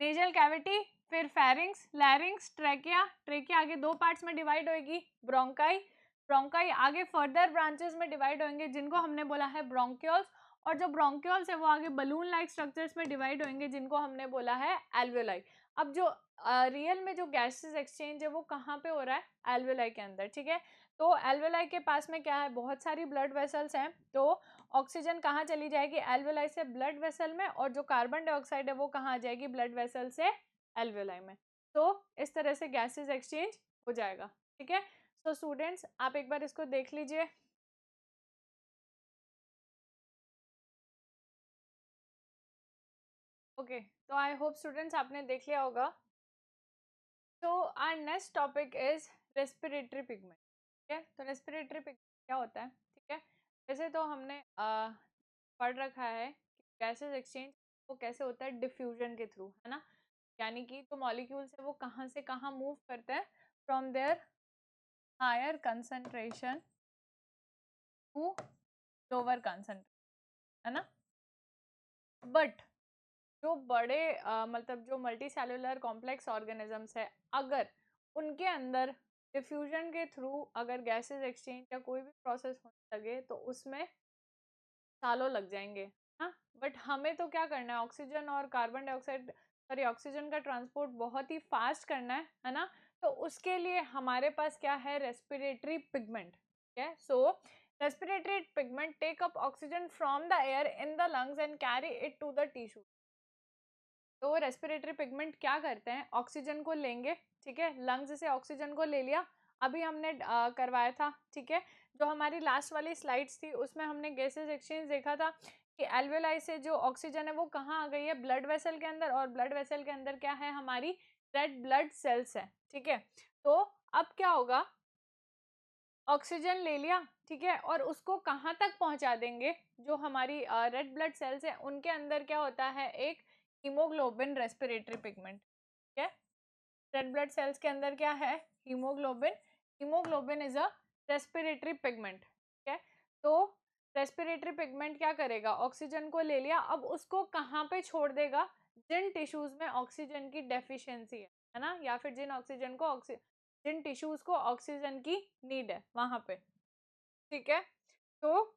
नेजल कैविटी, फिर फेरिंग्स, लैरिंग्स, ट्रेकिया आगे दो पार्ट्स में डिवाइड होगी, ब्रोंकाई आगे फर्दर ब्रांचेस में डिवाइड होंगे, जिनको हमने बोला है ब्रोंक्यूल्स, और जो ब्रोंक्यूल्स है वो आगे बलून लाइक स्ट्रक्चर्स में डिवाइड होंगे, जिनको हमने बोला है एल्वियोलाई। अब जो रियल में जो गैसेस एक्सचेंज है वो कहाँ पे हो रहा है, एल्वियोलाई के अंदर, ठीक है। तो एल्वेलाई के पास में क्या है, बहुत सारी ब्लड वेसल्स हैं, तो ऑक्सीजन कहाँ चली जाएगी, एल्वेलाई से ब्लड वेसल में, और जो कार्बन डाइऑक्साइड है वो कहाँ आ जाएगी, ब्लड वेसल से एल्वेलाई में। तो इस तरह से गैसेस एक्सचेंज हो जाएगा, ठीक है। सो स्टूडेंट्स आप एक बार इसको देख लीजिए। ओके, तो आई होप स्टूडेंट्स आपने देख लिया होगा। तो our next topic is respiratory pigment, ठीक है। तो रेस्पिरेटरी पिगमेंट क्या होता है, ठीक है। वैसे तो हमने पढ़ रखा है कि गैसेस एक्सचेंज वो कैसे होता है, डिफ्यूजन के थ्रू, है ना। यानी कि जो मॉलिक्यूल्स है वो कहाँ से कहाँ मूव करते हैं, from their higher concentration to lower concentration, है ना। बट जो बड़े मतलब जो मल्टी सेलुलर कॉम्प्लेक्स ऑर्गेनिजम्स है, अगर उनके अंदर डिफ्यूजन के थ्रू अगर गैसेस एक्सचेंज या कोई भी प्रोसेस होने लगे तो उसमें सालों लग जाएंगे, हाँ। बट हमें तो क्या करना है, ऑक्सीजन और कार्बन डाइऑक्साइड, सॉरी ऑक्सीजन का ट्रांसपोर्ट बहुत ही फास्ट करना है ना। तो उसके लिए हमारे पास क्या है, रेस्पिरेटरी पिगमेंट, ठीक है। So respiratory pigment take up oxygen from the air in the lungs and carry it to the tissue. तो रेस्पिरेटरी पिगमेंट क्या करते हैं, ऑक्सीजन को लेंगे, ठीक है, लंग्स से ऑक्सीजन को ले लिया, अभी हमने करवाया था, ठीक है। जो हमारी लास्ट वाली स्लाइड्स थी उसमें हमने गैसेस एक्सचेंज देखा था कि एल्वेलाई से जो ऑक्सीजन है वो कहाँ आ गई है, ब्लड वेसल के अंदर, और ब्लड वेसल के अंदर क्या है, हमारी रेड ब्लड सेल्स है, ठीक है। तो अब क्या होगा, ऑक्सीजन ले लिया, ठीक है, और उसको कहाँ तक पहुंचा देंगे, जो हमारी रेड ब्लड सेल्स है उनके अंदर क्या होता है, एक हीमोग्लोबिन रेस्पिरेटरी पिगमेंट, ठीक है। रेड ब्लड सेल्स के अंदर क्या है, haemoglobin. Haemoglobin is a respiratory pigment, ठीक है। तो रेस्पिरेटरी पिगमेंट क्या करेगा, ऑक्सीजन को ले लिया, अब उसको कहाँ पे छोड़ देगा, जिन टिश्यूज में ऑक्सीजन की डेफिशिएंसी है ना, या फिर जिन टिश्यूज को ऑक्सीजन की नीड है वहां पे, ठीक है। तो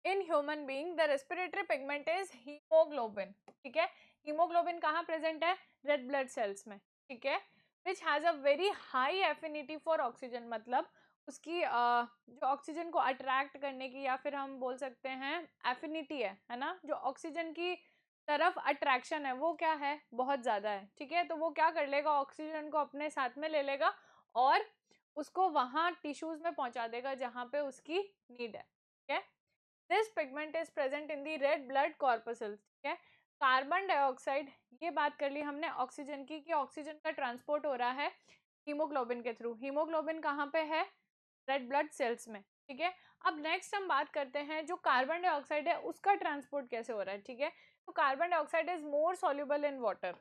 in human being the respiratory pigment is haemoglobin, ठीक है। हीमोग्लोबिन कहाँ प्रेजेंट है, रेड ब्लड सेल्स में, ठीक है। Which has a very high affinity for oxygen, मतलब उसकी जो ऑक्सीजन को अट्रैक्ट करने की, या फिर हम बोल सकते हैं एफिनिटी है ना, जो ऑक्सीजन की तरफ अट्रैक्शन है वो क्या है, बहुत ज्यादा है, ठीक है। तो वो क्या कर लेगा, ऑक्सीजन को अपने साथ में ले लेगा और उसको वहां टिश्यूज में पहुंचा देगा जहां पे उसकी नीड है, ठीक है। This pigment is present in the red blood corpuscles, ठीक है। कार्बन डाइऑक्साइड, ये बात कर ली हमने ऑक्सीजन की, कि ऑक्सीजन का ट्रांसपोर्ट हो रहा है हीमोग्लोबिन के थ्रू। हीमोग्लोबिन कहाँ पे है, रेड ब्लड सेल्स में, ठीक है। अब नेक्स्ट हम बात करते हैं जो कार्बन डाइऑक्साइड है उसका ट्रांसपोर्ट कैसे हो रहा है, ठीक है। तो carbon dioxide is more soluble in water,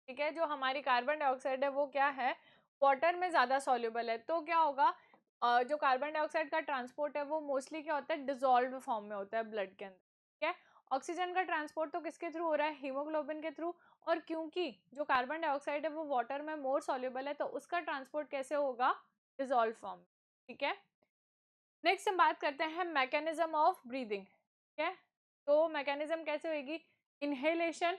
ठीक है। जो हमारी कार्बन डाइऑक्साइड है वो क्या है, वाटर में ज्यादा सॉल्युबल है। तो क्या होगा, जो कार्बन डाइऑक्साइड का ट्रांसपोर्ट है वो मोस्टली क्या होता है, डिजोल्व फॉर्म में होता है ब्लड के अंदर, ठीक है। ऑक्सीजन का ट्रांसपोर्ट तो किसके थ्रू हो रहा है, हीमोग्लोबिन के थ्रू, और क्योंकि जो कार्बन डाइऑक्साइड है वो वाटर में मोर सॉल्युबल है तो उसका ट्रांसपोर्ट कैसे होगा, डिजोल्व फॉर्म, ठीक है। नेक्स्ट हम बात करते हैं मैकेनिज्म ऑफ ब्रीदिंग, ठीक है। तो मैकेनिज्म कैसे होगी, इनहेलेशन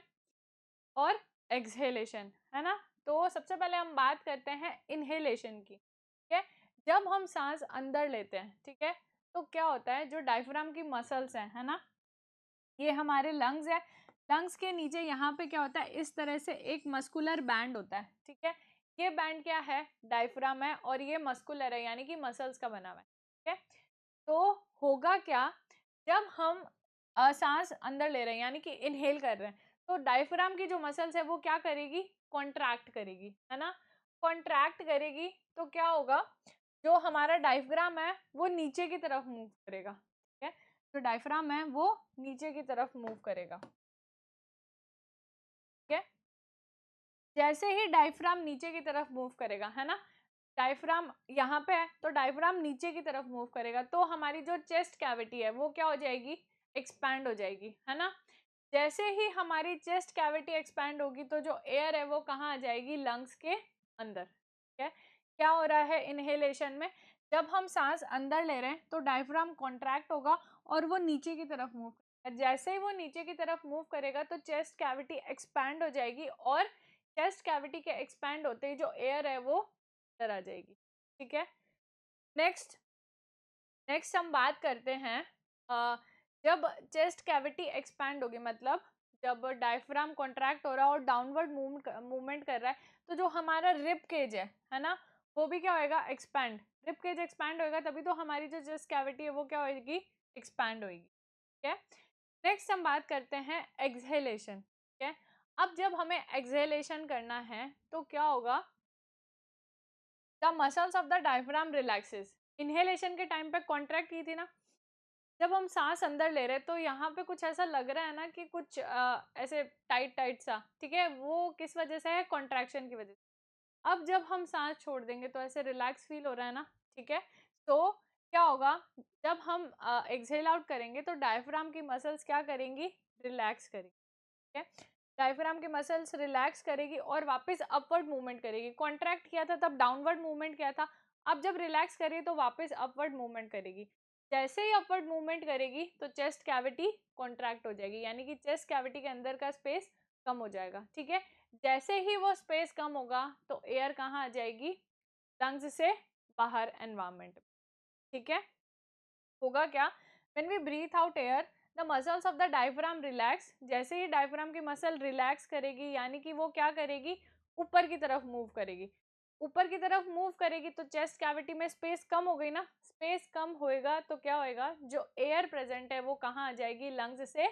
और एक्सहेलेशन, है ना। तो सबसे पहले हम बात करते हैं इनहेलेशन की, ठीक है। जब हम सांस अंदर लेते हैं, ठीक है, तो क्या होता है, जो डायफ्राम की मसल्स हैं, है ना, ये हमारे लंग्स है, लंग्स के नीचे यहाँ पे क्या होता है, इस तरह से एक मस्कुलर बैंड होता है, ठीक है। ये बैंड क्या है, डायफ्राम है, और ये मस्कुलर है यानी कि मसल्स का बना हुआ है, ठीक है। तो होगा क्या, जब हम सांस अंदर ले रहे हैं यानी कि इनहेल कर रहे हैं, तो डायफ्राम की जो मसल्स है वो क्या करेगी, कॉन्ट्रैक्ट करेगी, है ना। कॉन्ट्रैक्ट करेगी तो क्या होगा, जो हमारा डायफ्राम है वो नीचे की तरफ मूव करेगा, ठीक है। जो डायफ्राम है वो नीचे की तरफ मूव करेगा, ठीक है। जैसे ही डायफ्राम नीचे की तरफ मूव करेगा, है ना, डायफ्राम यहाँ पे है तो डायफ्राम नीचे की तरफ मूव करेगा, तो हमारी जो चेस्ट कैविटी है वो क्या हो जाएगी, एक्सपैंड हो जाएगी, है ना। जैसे ही हमारी चेस्ट कैविटी एक्सपैंड होगी तो जो एयर है वो कहाँ आ जाएगी, लंग्स के अंदर, ठीक है। क्या हो रहा है इनहेलेशन में, जब हम सांस अंदर ले रहे हैं तो डायफ्राम कॉन्ट्रैक्ट होगा और वो नीचे की तरफ मूव करेगा। जैसे ही वो नीचे की तरफ मूव करेगा तो चेस्ट कैविटी एक्सपैंड हो जाएगी, और चेस्ट कैविटी के एक्सपैंड होते ही जो एयर है वो अंदर आ जाएगी, ठीक है। नेक्स्ट नेक्स्ट हम बात करते हैं जब चेस्ट कैविटी एक्सपैंड होगी, मतलब जब डायफ्राम कॉन्ट्रैक्ट हो रहा है और डाउनवर्ड मूवमेंट कर रहा है, तो जो हमारा रिब केज है ना, वो भी क्या होएगा, एक्सपैंड। रिब केज एक्सपैंड होएगा तभी तो हमारी जो चेस्ट कैविटी है वो क्या होएगी, एक्सपैंड होएगी। ठीक है, नेक्स्ट हम बात करते हैं एक्सहेलेशन। ठीक है, अब जब हमें एक्सहेलेशन करना है तो क्या होगा, the muscles of the diaphragm relaxes. Inhalation के टाइम पे कॉन्ट्रैक्ट की थी ना, जब हम सांस अंदर ले रहे हैं तो यहाँ पे कुछ ऐसा लग रहा है ना कि कुछ ऐसे टाइट टाइट सा, ठीक है, वो किस वजह से है, कॉन्ट्रैक्शन की वजह से। अब जब हम सांस छोड़ देंगे तो ऐसे रिलैक्स फील हो रहा है ना, ठीक है, तो क्या होगा, जब हम एक्सहेल आउट करेंगे तो डायफ्राम की मसल्स क्या करेंगी, रिलैक्स करेंगी। ठीक है, डायफ्राम की मसल्स रिलैक्स करेगी और वापस अपवर्ड मूवमेंट करेगी। कॉन्ट्रैक्ट किया था तब डाउनवर्ड मूवमेंट किया था, अब जब रिलैक्स करिए तो वापस अपवर्ड मूवमेंट करेगी। जैसे ही अपवर्ड मूवमेंट करेगी तो चेस्ट कैविटी कॉन्ट्रैक्ट हो जाएगी, यानी कि चेस्ट कैविटी के अंदर का स्पेस कम हो जाएगा। ठीक है, जैसे ही वो स्पेस कम होगा तो एयर कहाँ आ जाएगी, लंग्स से बाहर एनवायरमेंट। ठीक है, होगा क्या, when we breathe out air the muscles of the diaphragm relax. जैसे ही डायफ्राम की मसल रिलैक्स करेगी, यानी कि वो क्या करेगी, ऊपर की तरफ मूव करेगी। ऊपर की तरफ मूव करेगी तो चेस्ट कैविटी में स्पेस कम हो गई ना, स्पेस कम होएगा तो क्या होएगा, जो एयर प्रेजेंट है वो कहाँ आ जाएगी, लंग्स से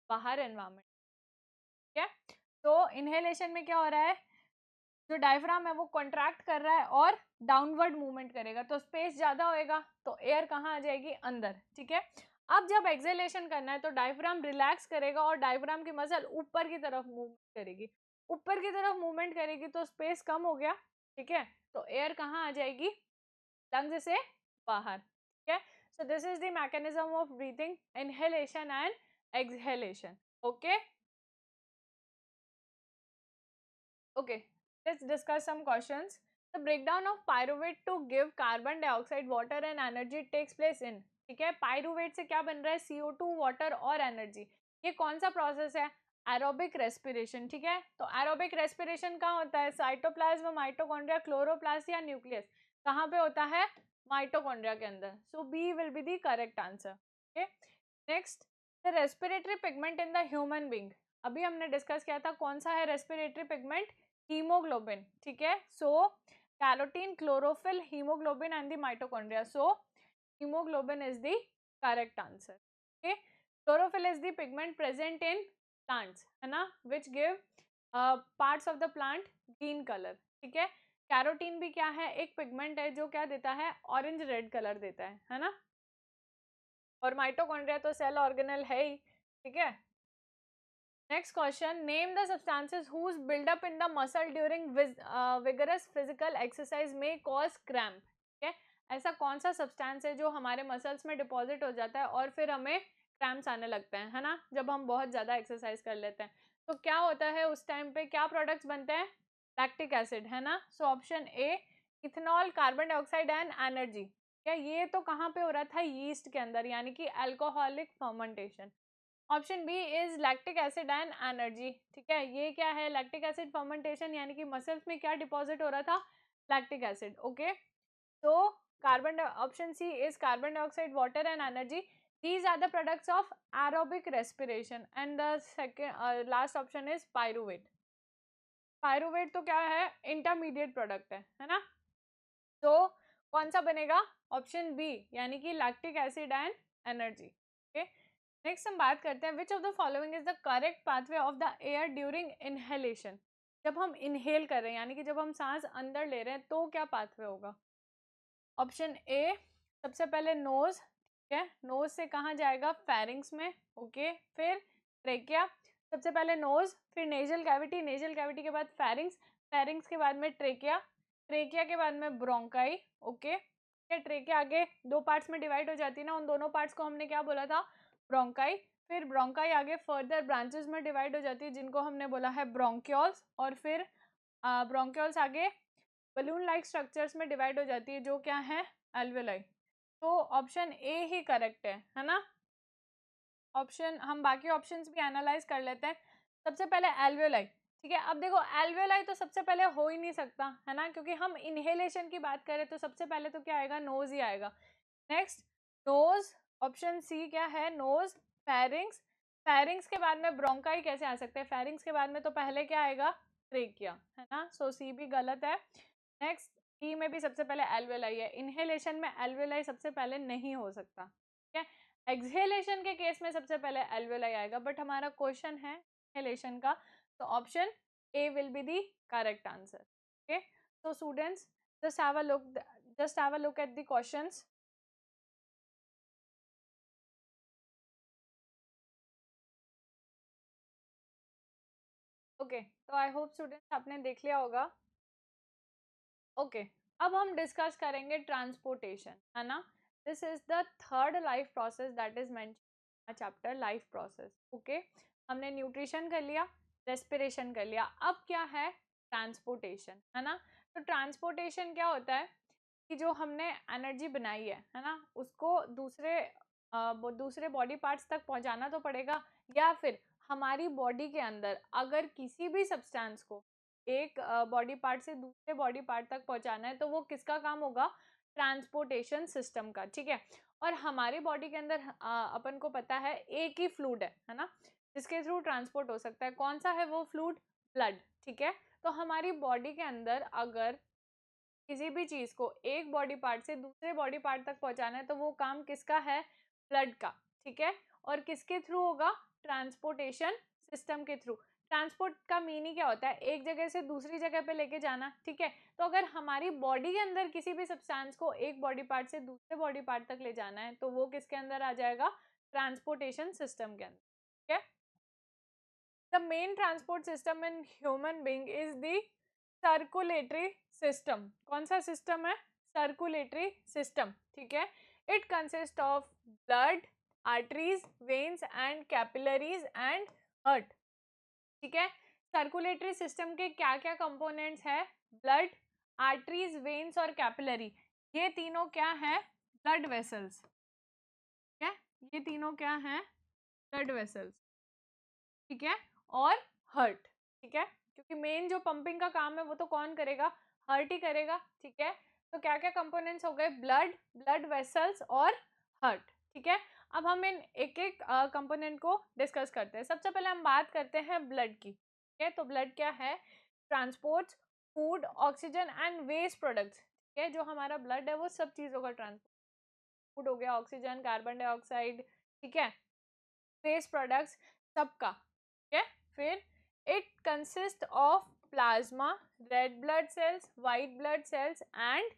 बाहर एनवायरमेंट। ठीक है, तो इनहेलेशन में क्या हो रहा है, जो डायफ्राम है वो कॉन्ट्रैक्ट कर रहा है और डाउनवर्ड मूवमेंट करेगा तो स्पेस ज्यादा होएगा तो एयर कहाँ आ जाएगी, अंदर। ठीक है, अब जब एक्सेलेशन करना है तो डायफ्राम रिलैक्स करेगा और डायफ्राम की मसल ऊपर की तरफ मूव करेगी। ऊपर की तरफ मूवमेंट करेगी तो स्पेस कम हो गया। ठीक है, तो एयर कहाँ आ जाएगी, लंग्स से बाहर। ठीक है, so this is the mechanism of breathing, inhalation and exhalation. Okay Okay, let's discuss some questions. The breakdown of pyruvate to give carbon dioxide, water and energy takes place in, ठीक है, pyruvate से क्या बन रहा है, CO2, water और energy. ये कौन सा प्रोसेस है, एरोबिक रेस्पिरेशन। ठीक है, तो एरोबिक रेस्पिरेशन कहाँ होता है, साइटोप्लाज्म, माइटोकॉन्ड्रिया, क्लोरोप्लास्ट या न्यूक्लियस, कहाँ पे होता है, माइटोकॉन्ड्रिया के अंदर। So B will be the correct answer. Okay, next, the respiratory pigment in the human being. अभी हमने डिस्कस किया था कौन सा है रेस्पिरेटरी पिगमेंट, हीमोग्लोबिन। ठीक है, so carotene, chlorophyll, haemoglobin and the mitochondria, so hemoglobin is the correct answer. Okay, chlorophyll is the pigment present in plants, है ना, which give parts of the plant green color. ठीक है, carotene भी क्या है, एक पिगमेंट है जो क्या देता है, ऑरेंज रेड कलर देता है ना, और माइटोकॉन्ड्रिया तो सेल ऑर्गेनल है ही। ठीक है, next question, name the substances whose buildup in the muscle during vigorous physical exercise may cause cramp. ठीक है, ऐसा कौन सा सब्सटेंस है जो हमारे मसल्स में डिपॉजिट हो जाता है और फिर हमें क्रैम्प्स आने लगते हैं, है ना, जब हम बहुत ज़्यादा एक्सरसाइज कर लेते हैं तो क्या होता है, उस टाइम पे क्या प्रोडक्ट्स बनते हैं, लैक्टिक एसिड, है ना। So option A, ethanol, carbon dioxide and energy. क्या ये तो कहाँ पे हो रहा था, यीस्ट के अंदर, यानी कि alcoholic fermentation. Option B is lactic acid and energy. ठीक है, ये क्या है, लैक्टिक एसिड फर्मेंटेशन, यानी कि मसल्स में क्या डिपॉजिट हो रहा था, लैक्टिक एसिड। ओके, तो carbon, option C is carbon dioxide, water and energy, these are the products of aerobic respiration and the second last option is pyruvate. pyruvate तो क्या है, इंटरमीडिएट प्रोडक्ट है ना, तो कौन सा बनेगा, ऑप्शन बी, यानी कि lactic acid and energy. Okay, next हम बात करते हैं, which of the following is the correct pathway of the air during inhalation. जब हम इनहेल कर रहे हैं, यानी कि जब हम सांस अंदर ले रहे हैं तो क्या पाथवे होगा, ऑप्शन ए, सबसे पहले नोज। ठीक है, नोज से कहाँ जाएगा, फेरिंग्स में। ओके, फिर ट्रेकिया, सबसे पहले नोज, फिर नेजल कैविटी, नेजल कैविटी के बाद फेरिंग्स, फेरिंग्स के बाद में ट्रेकिया, ट्रेकिया के बाद में ब्रोंकाई। ओके, ट्रेकिया आगे दो पार्ट्स में डिवाइड हो जाती है ना, उन दोनों पार्ट्स को हमने क्या बोला था, ब्रोंकाई। फिर ब्रोंकाई आगे फर्दर ब्रांचेस में डिवाइड हो जाती है जिनको हमने बोला है ब्रोंक्यूल्स, और फिर ब्रोंक्यूल्स आगे बलून लाइक स्ट्रक्चर्स में डिवाइड हो जाती है जो क्या है, एल्वेलाई। तो ऑप्शन ए ही करेक्ट है ना। ऑप्शन, हम बाकी ऑप्शंस भी एनालाइज कर लेते हैं। सबसे पहले एल्वेलाई, ठीक है। अब देखो एल्वेलाई तो सबसे पहले हो ही नहीं सकता है ना, क्योंकि हम इनहेलेशन की बात करें तो सबसे पहले तो क्या आएगा, नोज ही आएगा। नेक्स्ट नोज, ऑप्शन सी क्या है, नोज। फेरिंग्स, फेरिंग्स के बाद में ब्रोंकाई कैसे आ सकते हैं, फेरिंग्स के बाद में तो पहले क्या आएगा, ट्रेकिया, है ना, सो सी भी गलत है। नेक्स्ट ई में भी सबसे पहले एल्वेलाई है, इनहेलेशन में एल्वेलाई सबसे पहले नहीं हो सकता, ठीक है। एक्सहेलेशन के केस में सबसे पहले एल्वेलाई आएगा, बट हमारा क्वेश्चन है इनहेलेशन का, तो option A will be the correct answer. Okay, so students just have a look, just have a look at the questions. Okay, तो आई होप स्टूडेंट्स आपने देख लिया होगा। ओके, अब हम डिस्कस करेंगे ट्रांसपोर्टेशन, है ना। This is the third life process that is mentioned chapter life process. Okay, हमने न्यूट्रिशन कर लिया, रेस्पिरेशन कर लिया, अब क्या है ट्रांसपोर्टेशन, है ना। तो ट्रांसपोर्टेशन क्या होता है कि जो हमने एनर्जी बनाई है ना, उसको दूसरे बॉडी पार्ट्स तक पहुंचाना तो पड़ेगा, या फिर हमारी बॉडी के अंदर अगर किसी भी सब्सटेंस को एक बॉडी पार्ट से दूसरे बॉडी पार्ट तक पहुंचाना है तो वो किसका काम होगा, ट्रांसपोर्टेशन सिस्टम का, ठीक है। और हमारी बॉडी के अंदर अपन को पता है एक ही फ्लूइड है ना, जिसके थ्रू ट्रांसपोर्ट हो सकता है, कौन सा है वो फ्लूइड, ब्लड, ठीक है। तो हमारी बॉडी के अंदर अगर किसी भी चीज को एक बॉडी पार्ट से दूसरे बॉडी पार्ट तक पहुंचाना है तो वो काम किसका है, ब्लड का, ठीक है। और किसके थ्रू होगा, ट्रांसपोर्टेशन सिस्टम के थ्रू। ट्रांसपोर्ट का मीनिंग क्या होता है, एक जगह से दूसरी जगह पे लेके जाना, ठीक है। तो अगर हमारी बॉडी के अंदर किसी भी सब्सटेंस को एक बॉडी पार्ट से दूसरे बॉडी पार्ट तक ले जाना है तो वो किसके अंदर आ जाएगा, ट्रांसपोर्टेशन सिस्टम के अंदर, ठीक है। The main transport system in human being is the circulatory system. कौन सा सिस्टम है, सर्कुलेटरी सिस्टम, ठीक है। It consist of blood, arteries, veins and capillaries and heart, ठीक है। सर्कुलेटरी सिस्टम के क्या क्या कंपोनेंट्स है, ब्लड, आर्टरीज, वेन्स और कैपिलरी, ये तीनों क्या है, ब्लड वेसल्स, ठीक है। ये तीनों क्या है, ब्लड वेसल्स, ठीक है, और हार्ट, ठीक है, क्योंकि मेन जो पंपिंग का काम है वो तो कौन करेगा, हार्ट ही करेगा, ठीक है। तो क्या क्या कंपोनेंट्स हो गए, ब्लड, ब्लड वेसल्स और हार्ट, ठीक है। अब हम इन एक एक कंपोनेंट को डिस्कस करते हैं। सबसे पहले हम बात करते हैं ब्लड की, ठीक है। तो ब्लड क्या है, transport food, oxygen and waste products, ठीक है। जो हमारा ब्लड है वो सब चीज़ों का ट्रांसपोर्ट, फूड हो गया, ऑक्सीजन, कार्बन डाइऑक्साइड, ठीक है, वेस्ट प्रोडक्ट्स सबका, ठीक है। फिर it consist of plasma, red blood cells, white blood cells and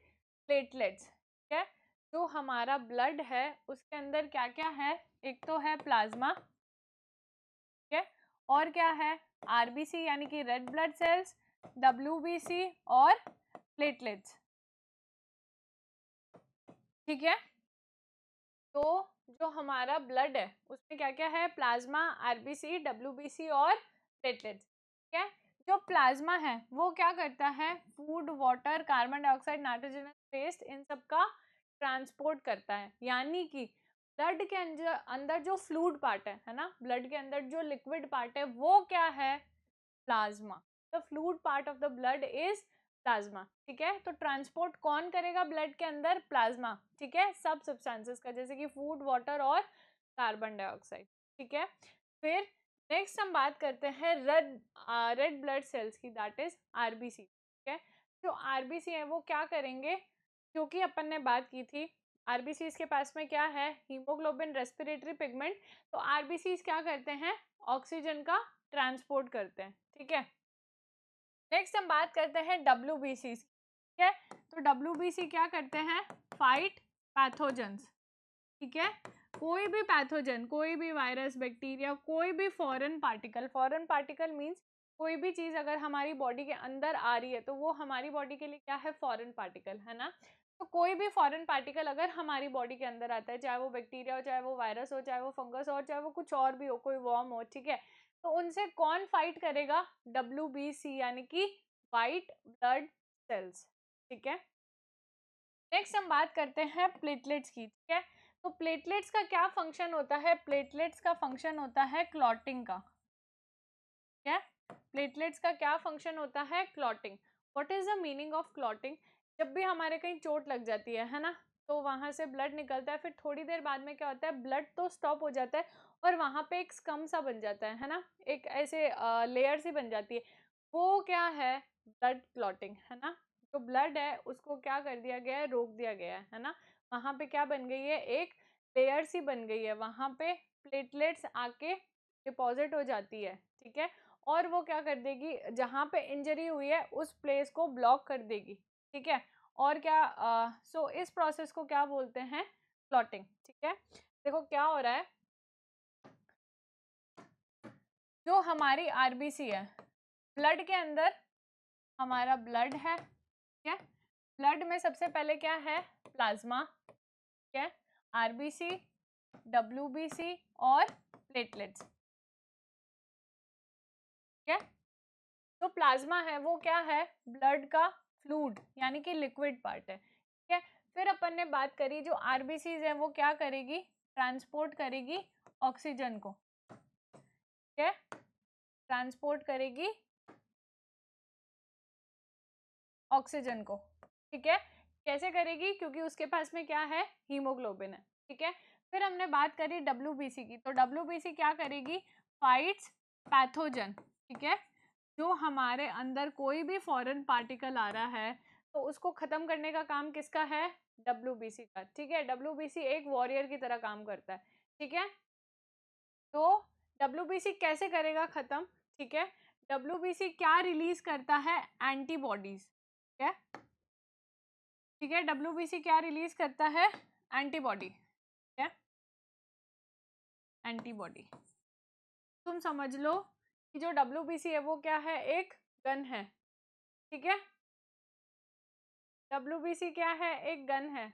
platelets, ठीक है। जो हमारा ब्लड है उसके अंदर क्या क्या है, एक तो है प्लाज्मा, ठीक है, और क्या है, आरबीसी यानी कि रेड ब्लड सेल्स, डब्ल्यूबीसी और प्लेटलेट्स, ठीक है। तो जो हमारा ब्लड है उसमें क्या क्या है, प्लाज्मा, आरबीसी, डब्ल्यूबीसी और प्लेटलेट्स, ठीक है। जो प्लाज्मा है वो क्या करता है, food, water, carbon dioxide, nitrogenous waste, इन सब का ट्रांसपोर्ट करता है। यानी कि ब्लड के अंदर जो फ्लूइड पार्ट है ना, ब्लड के अंदर जो लिक्विड पार्ट है वो क्या है, plasma. The fluid part of the blood is plasma, ठीक है। तो ट्रांसपोर्ट कौन करेगा ब्लड के अंदर, प्लाज्मा, ठीक है, सब सब्सटेंसेस का, जैसे कि फूड, वाटर और कार्बन डाइऑक्साइड, ठीक है। फिर नेक्स्ट हम बात करते हैं रेड ब्लड सेल्स की, दैट इज आरबीसी, ठीक है। जो आरबीसी है वो क्या करेंगे, क्योंकि अपन ने बात की थी आरबीसी के पास में क्या है, हीमोग्लोबिन, रेस्पिरेटरी पिगमेंट, तो आरबीसी क्या करते हैं, ऑक्सीजन का ट्रांसपोर्ट करते हैं, ठीक है। नेक्स्ट हम बात करते हैं डब्ल्यूबीसी, ठीक है। तो डब्ल्यूबीसी क्या करते हैं, फाइट पैथोजेंस, ठीक है। कोई भी पैथोजन, कोई भी वायरस, बैक्टीरिया, कोई भी फॉरेन पार्टिकल मींस कोई भी चीज अगर हमारी बॉडी के अंदर आ रही है तो वो हमारी बॉडी के लिए क्या है, फॉरेन पार्टिकल, है ना। तो कोई भी फॉरेन पार्टिकल अगर हमारी बॉडी के अंदर आता है, चाहे वो बैक्टीरिया हो, चाहे वो वायरस हो, चाहे वो फंगस हो, चाहे वो कुछ और भी हो, कोई वॉर्म हो, ठीक है। तो उनसे कौन फाइट करेगा, डब्ल्यूबीसी यानी कि वाइट ब्लड सेल्स, ठीक है। नेक्स्ट हम बात करते हैं प्लेटलेट्स की, ठीक है। तो प्लेटलेट्स का क्या फंक्शन होता है, प्लेटलेट्स का फंक्शन होता है क्लॉटिंग का, ठीक है। प्लेटलेट्स का क्या फंक्शन होता है? Clotting. What is the meaning of clotting? जब भी हमारे कहीं चोट लग जाती है ना, तो वहां से ब्लड निकलता है, फिर थोड़ी देर बाद में क्या होता है, ब्लड तो स्टॉप हो जाता है और वहां पे एक स्कम सा बन जाता है ना, एक ऐसे लेयर सी बन जाती है, वो क्या है? ब्लड क्लॉटिंग, है ना। जो ब्लड है उसको क्या कर दिया गया है? रोक दिया गया है ना। वहां पे क्या बन गई है? एक लेयर सी बन गई है, वहां पे प्लेटलेट्स आके डिपॉजिट हो जाती है, ठीक है। और वो क्या कर देगी, जहां पे इंजरी हुई है उस प्लेस को ब्लॉक कर देगी, ठीक है। और क्या सो इस प्रोसेस को क्या बोलते हैं? क्लॉटिंग, ठीक है। देखो क्या हो रहा है, जो हमारी आरबीसी है, ब्लड के अंदर हमारा ब्लड है, ठीक है। ब्लड में सबसे पहले क्या है? प्लाज्मा, ठीक है, आरबीसी, डब्ल्यूबीसी और प्लेटलेट्स, ठीक है। तो प्लाज्मा है वो क्या है? ब्लड का फ्लूइड यानी कि लिक्विड पार्ट है, ठीक है। फिर अपन ने बात करी जो आरबीसीज है वो क्या करेगी? ट्रांसपोर्ट करेगी ऑक्सीजन को, ठीक है, ट्रांसपोर्ट करेगी ऑक्सीजन को, ठीक है। कैसे करेगी? क्योंकि उसके पास में क्या है? हीमोग्लोबिन है, ठीक है। फिर हमने बात करी डब्ल्यूबीसी की, तो डब्ल्यूबीसी क्या करेगी? फाइट्स पैथोजन, ठीक है। जो हमारे अंदर कोई भी फॉरेन पार्टिकल आ रहा है तो उसको खत्म करने का काम किसका है? डब्ल्यूबीसी का, ठीक है। डब्ल्यूबीसी एक वॉरियर की तरह काम करता है, ठीक है। तो डब्ल्यूबीसी कैसे करेगा खत्म? ठीक है, डब्ल्यूबीसी क्या रिलीज करता है? एंटीबॉडीज, ठीक है, ठीक है। डब्ल्यूबीसी क्या रिलीज करता है? एंटीबॉडी, ठीक है, एंटीबॉडी। तुम समझ लो कि जो डब्ल्यूबीसी है वो क्या है? एक गन है, ठीक है। डब्ल्यूबीसी क्या है? एक गन है,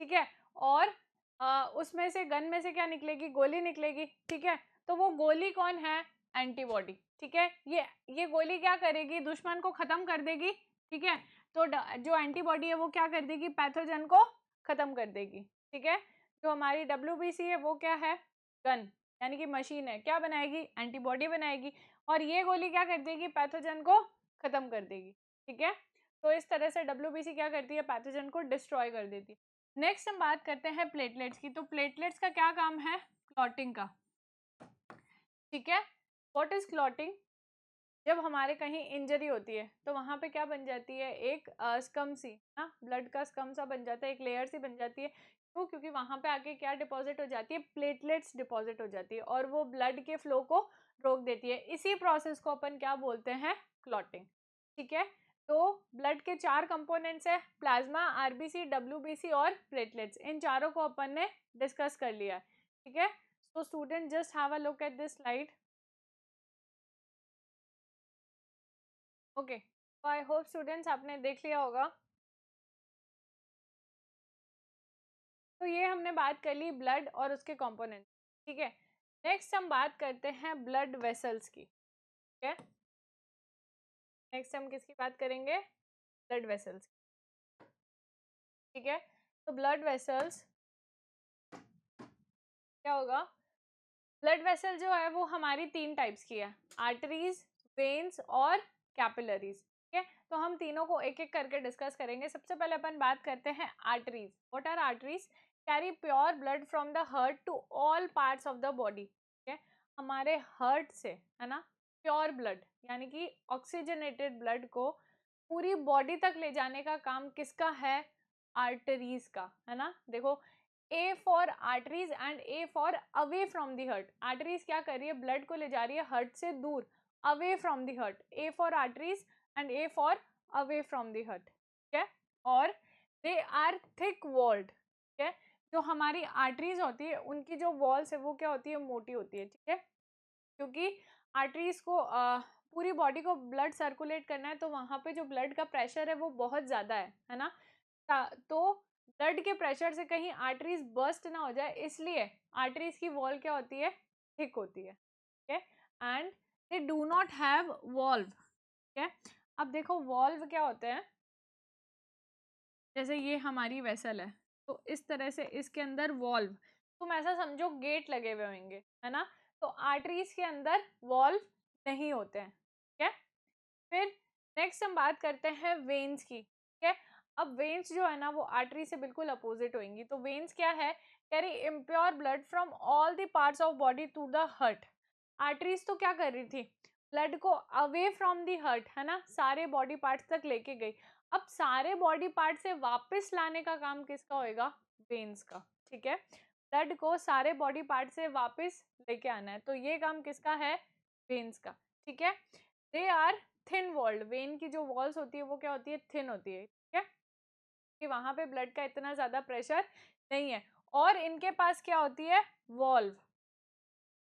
ठीक है। और उसमें से गन में से क्या निकलेगी? गोली निकलेगी, ठीक है। तो वो गोली कौन है? एंटीबॉडी, ठीक है। ये गोली क्या करेगी? दुश्मन को खत्म कर देगी, ठीक है। तो जो एंटीबॉडी है वो क्या कर देगी? पैथोजन को खत्म कर देगी, ठीक है। जो हमारी डब्ल्यूबीसी है वो क्या है? गन यानी कि मशीन है, क्या बनाएगी? एंटीबॉडी बनाएगी, और ये गोली क्या कर देगी? पैथोजन को खत्म कर देगी, ठीक है। तो इस तरह से डब्ल्यूबीसी क्या करती है? पैथोजन को डिस्ट्रॉय कर देती है। नेक्स्ट हम बात करते हैं प्लेटलेट्स की। तो प्लेटलेट्स का क्या काम है? क्लॉटिंग का, ठीक है। What is clotting? जब हमारे कहीं इंजरी होती है तो वहां पे क्या बन जाती है? एक स्कम सी ना, ब्लड का स्कम सा बन जाता है, एक लेयर सी बन जाती है। क्यों? क्योंकि वहां पे आके क्या डिपॉजिट हो जाती है? प्लेटलेट्स डिपॉजिट हो जाती है और वो ब्लड के फ्लो को रोक देती है। इसी प्रोसेस को अपन क्या बोलते हैं? क्लॉटिंग, ठीक है। तो ब्लड के 4 कंपोनेंट्स है, प्लाज्मा, आरबीसी, डब्ल्यूबीसी और प्लेटलेट्स। इन चारों को अपन ने डिस्कस कर लिया, ठीक है। So student just have a look at this slide. Okay, तो आई होप स्टूडेंट्स आपने देख लिया होगा। तो ये हमने बात कर ली ब्लड और उसके कंपोनेंट्स, ठीक है। नेक्स्ट हम बात करते हैं ब्लड वेसल्स की, ठीक है। नेक्स्ट हम किसकी बात करेंगे? ब्लड वेसल्स, ठीक है। तो ब्लड वेसल्स क्या होगा? ब्लड वेसल जो है वो हमारी 3 टाइप्स की है, आर्टरीज, वेन्स और कैपिलरीज, ठीक है। तो हम तीनों को एक एक करके डिस्कस करेंगे। सबसे पहले अपन बात करते हैं arteries. What are arteries? Carry pure blood from the heart to all parts of the body, ठीक है। हमारे हार्ट से, है ना, प्योर ब्लड यानी कि ऑक्सीजनेटेड ब्लड को पूरी बॉडी तक ले जाने का काम किसका है? आर्टरीज का, है ना। देखो, A for arteries and A for away from the heart. Arteries क्या कर रही है? ब्लड को ले जा रही है हर्ट से दूर, away from the heart. A for arteries and A for away from the heart, ठीक है। और दे आर थिक वॉल्ड, ठीक है। जो हमारी आर्टरीज होती है उनकी जो वॉल्स है वो क्या होती है? मोटी होती है, ठीक है। क्योंकि आर्टरीज को पूरी बॉडी को ब्लड सर्कुलेट करना है, तो वहां पे जो ब्लड का प्रेशर है वो बहुत ज्यादा है ना। तो ब्लड के प्रेशर से कहीं आर्टरीज बर्स्ट ना हो जाए, इसलिए आर्टरीज की वॉल क्या होती है? थिक होती है, ठीक है। And they do not have valve, ठीक है। अब देखो वॉल्व क्या होते हैं, जैसे ये हमारी वेसल है तो इस तरह से इसके अंदर वॉल्व, तुम ऐसा समझो गेट लगे हुए होंगे, है ना। तो आर्टरीज के अंदर वॉल्व नहीं होते हैं, ठीक है। फिर नेक्स्ट हम बात करते हैं वेन्स की, ठीक है। अब वेन्स जो है ना वो आर्टरी से बिल्कुल अपोजिट होंगी। तो वेन्स क्या है, carry impure blood from all the parts of body to the heart. Arteries तो क्या कर रही थी, ब्लड को अवे फ्रॉम द हार्ट, है ना, सारे बॉडी पार्ट्स तक लेके गई। अब सारे बॉडी पार्ट से वापस लाने का काम किसका होएगा, वेन्स का, ठीक है। ब्लड को सारे बॉडी पार्ट से वापस लेके आना है, तो ये काम किसका है, वेन्स का, ठीक है। They are thin walled, vein की जो वॉल्स होती है वो क्या होती है, थिन होती है, ठीक है, कि वहां पे ब्लड का इतना ज्यादा प्रेशर नहीं है। और इनके पास क्या होती है, वॉल्व।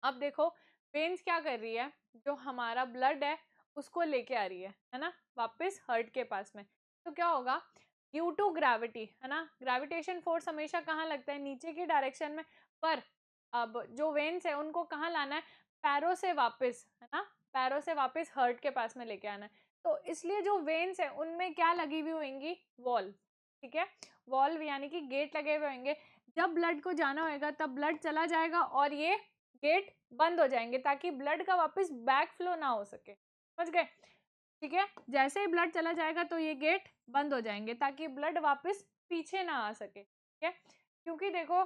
अब देखो वेन्स क्या कर रही है, जो हमारा ब्लड है उसको लेके आ रही है ना, वापस हार्ट के पास में। तो क्या होगा, ड्यू टू ग्रेविटी, है ना, ग्रेविटेशन फोर्स हमेशा कहाँ लगता है, नीचे की डायरेक्शन में। पर अब जो वेन्स है उनको कहाँ लाना है, पैरों से वापस, है ना, पैरों से वापस हार्ट के पास में लेके आना है। तो इसलिए जो वेन्स है उनमें क्या लगी हुई होंगी, वॉल्व, ठीक है। वॉल्व यानी कि गेट लगे हुए होंगे। जब ब्लड को जाना होगा तब ब्लड चला जाएगा और ये गेट बंद हो जाएंगे, ताकि ब्लड का वापस बैक फ्लो ना हो सके, समझ गए, ठीक है। जैसे ही ब्लड चला जाएगा तो ये गेट बंद हो जाएंगे, ताकि ब्लड वापस पीछे ना आ सके, ठीक है। क्योंकि देखो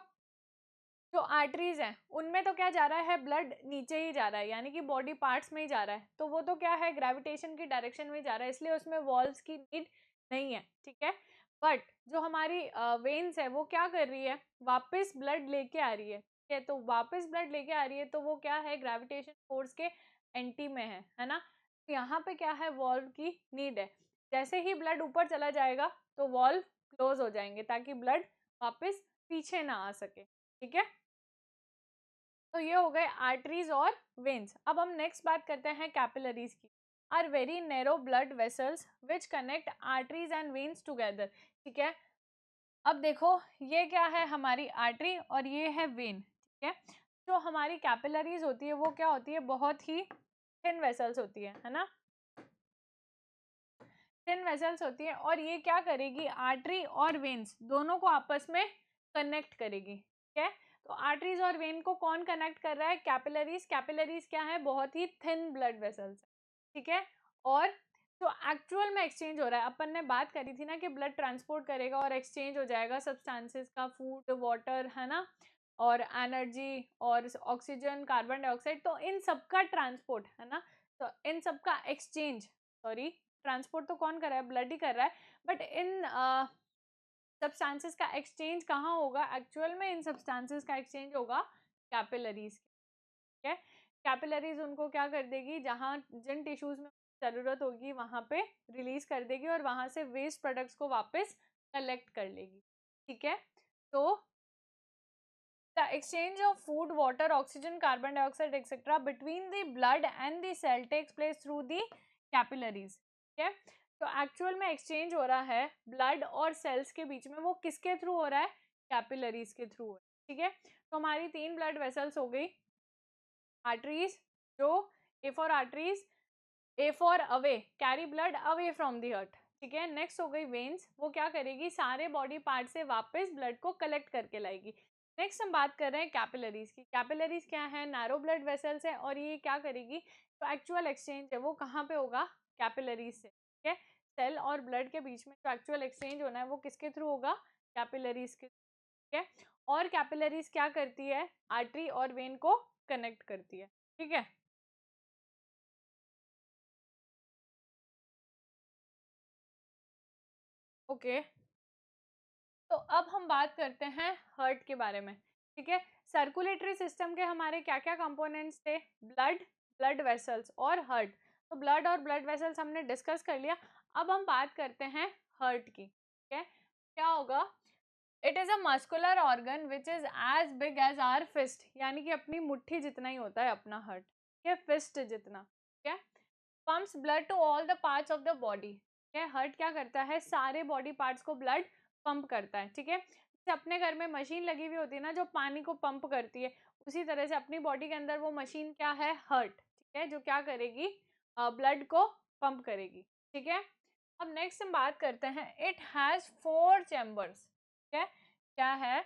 जो आर्टरीज हैं उनमें तो क्या जा रहा है, ब्लड नीचे ही जा रहा है, यानी कि बॉडी पार्ट्स में ही जा रहा है, तो वो तो क्या है, ग्रेविटेशन की डायरेक्शन में जा रहा है, इसलिए उसमें वॉल्व्स की नीड नहीं है, ठीक है। बट जो हमारी वेन्स है वो क्या कर रही है, वापस ब्लड लेके आ रही है, ठीक है। तो वापस ब्लड लेके आ रही है तो वो क्या है, ग्रेविटेशन फोर्स के एंटी में है ना। तो यहाँ पे क्या है, वॉल्व की नीड है। जैसे ही ब्लड ऊपर चला जाएगा तो वॉल्व क्लोज हो जाएंगे, ताकि ब्लड वापस पीछे ना आ सके, ठीक है। तो ये हो गए आर्टरीज और वेन्स। अब हम नेक्स्ट बात करते हैं कैपिलरीज की। Are very narrow blood vessels which connect arteries and veins together, ठीक है। अब देखो ये क्या है, हमारी आर्टरी और ये है वेन, ठीक है। जो हमारी कैपिलरीज होती है वो क्या होती है, बहुत ही थिन वेसल्स होती है ना, थिन वेसल्स होती है। और ये क्या करेगी, आर्टरी और वेन्स दोनों को आपस में कनेक्ट करेगी, ठीक है। तो आर्टरीज और वेन को कौन कनेक्ट कर रहा है, कैपिलरीज। कैपिलरीज क्या है, बहुत ही थिन ब्लड वेसल्स, ठीक है। और जो एक्चुअल में एक्सचेंज हो रहा है, अपन ने बात करी थी ना कि ब्लड ट्रांसपोर्ट करेगा और एक्सचेंज हो जाएगा सब्सटेंसेस का, फूड, वाटर, है ना, और एनर्जी और ऑक्सीजन, कार्बन डाइऑक्साइड, तो इन सबका ट्रांसपोर्ट, है ना, तो इन सबका एक्सचेंज, सॉरी, ट्रांसपोर्ट तो कौन कर रहा है, ब्लड ही कर रहा है, बट इन सब्सटेंसेस का एक्सचेंज कहाँ होगा, एक्चुअल में इन सब्सटेंसेस का एक्सचेंज होगा कैपिलरीज, ठीक है। कैपिलरीज उनको क्या कर देगी, जहाँ जिन टिश्यूज में जरूरत होगी वहां पे रिलीज कर देगी और वहां से वेस्ट प्रोडक्ट्स को वापस कलेक्ट कर लेगी, ठीक है। तो the exchange of food, water, oxygen, carbon dioxide, etc. between the blood and the cell takes place through the capillaries, ठीक है। तो एक्चुअल में एक्सचेंज हो रहा है ब्लड और सेल्स के बीच में, वो किसके थ्रू हो रहा है, कैपिलरीज के थ्रू हो रहा है, ठीक है। तो हमारी 3 ब्लड वेसल्स हो गई, आर्टरीज, जो ए for arteries, A for away, carry blood away from the heart, ठीक है। नेक्स्ट हो गई वेन्स, वो क्या करेगी, सारे बॉडी पार्ट से वापस ब्लड को कलेक्ट करके लाएगी। नेक्स्ट हम बात कर रहे हैं कैपिलरीज की। कैपिलरीज क्या है, नैरो ब्लड वेसल्स है, और ये क्या करेगी, तो एक्चुअल एक्सचेंज है वो कहाँ पे होगा, कैपिलरीज से, ठीक है। सेल और ब्लड के बीच में जो एक्चुअल एक्सचेंज होना है वो किसके थ्रू होगा, कैपिलरीज के, ठीक है। और कैपिलरीज क्या करती है, आर्टरी और वेन को कनेक्ट करती है, ठीक है। ओके, तो अब हम बात करते हैं हार्ट के बारे में, ठीक है। सर्कुलेटरी सिस्टम के हमारे क्या क्या कंपोनेंट्स थे, ब्लड, ब्लड वेसल्स और हार्ट। तो ब्लड और ब्लड वेसल्स हमने डिस्कस कर लिया। अब हम बात करते हैं हार्ट की, ठीक है। क्या होगा, it is a muscular organ which is as big as our fist, यानी कि अपनी मुट्ठी जितना ही होता है अपना हार्ट, ठीक है, फिस्ट जितना, ठीक है। Pumps blood to all the parts of the body, ठीक है। हार्ट क्या करता है, सारे बॉडी पार्ट्स को ब्लड पंप करता है, ठीक है। जैसे अपने घर में मशीन लगी हुई होती है ना जो पानी को पंप करती है, उसी तरह से अपनी बॉडी के अंदर वो मशीन क्या है, हार्ट, ठीक है, जो क्या करेगी, ब्लड को पंप करेगी, ठीक है। अब नेक्स्ट हम बात करते हैं, इट हैज 4 चैम्बर्स, ठीक है। क्या है,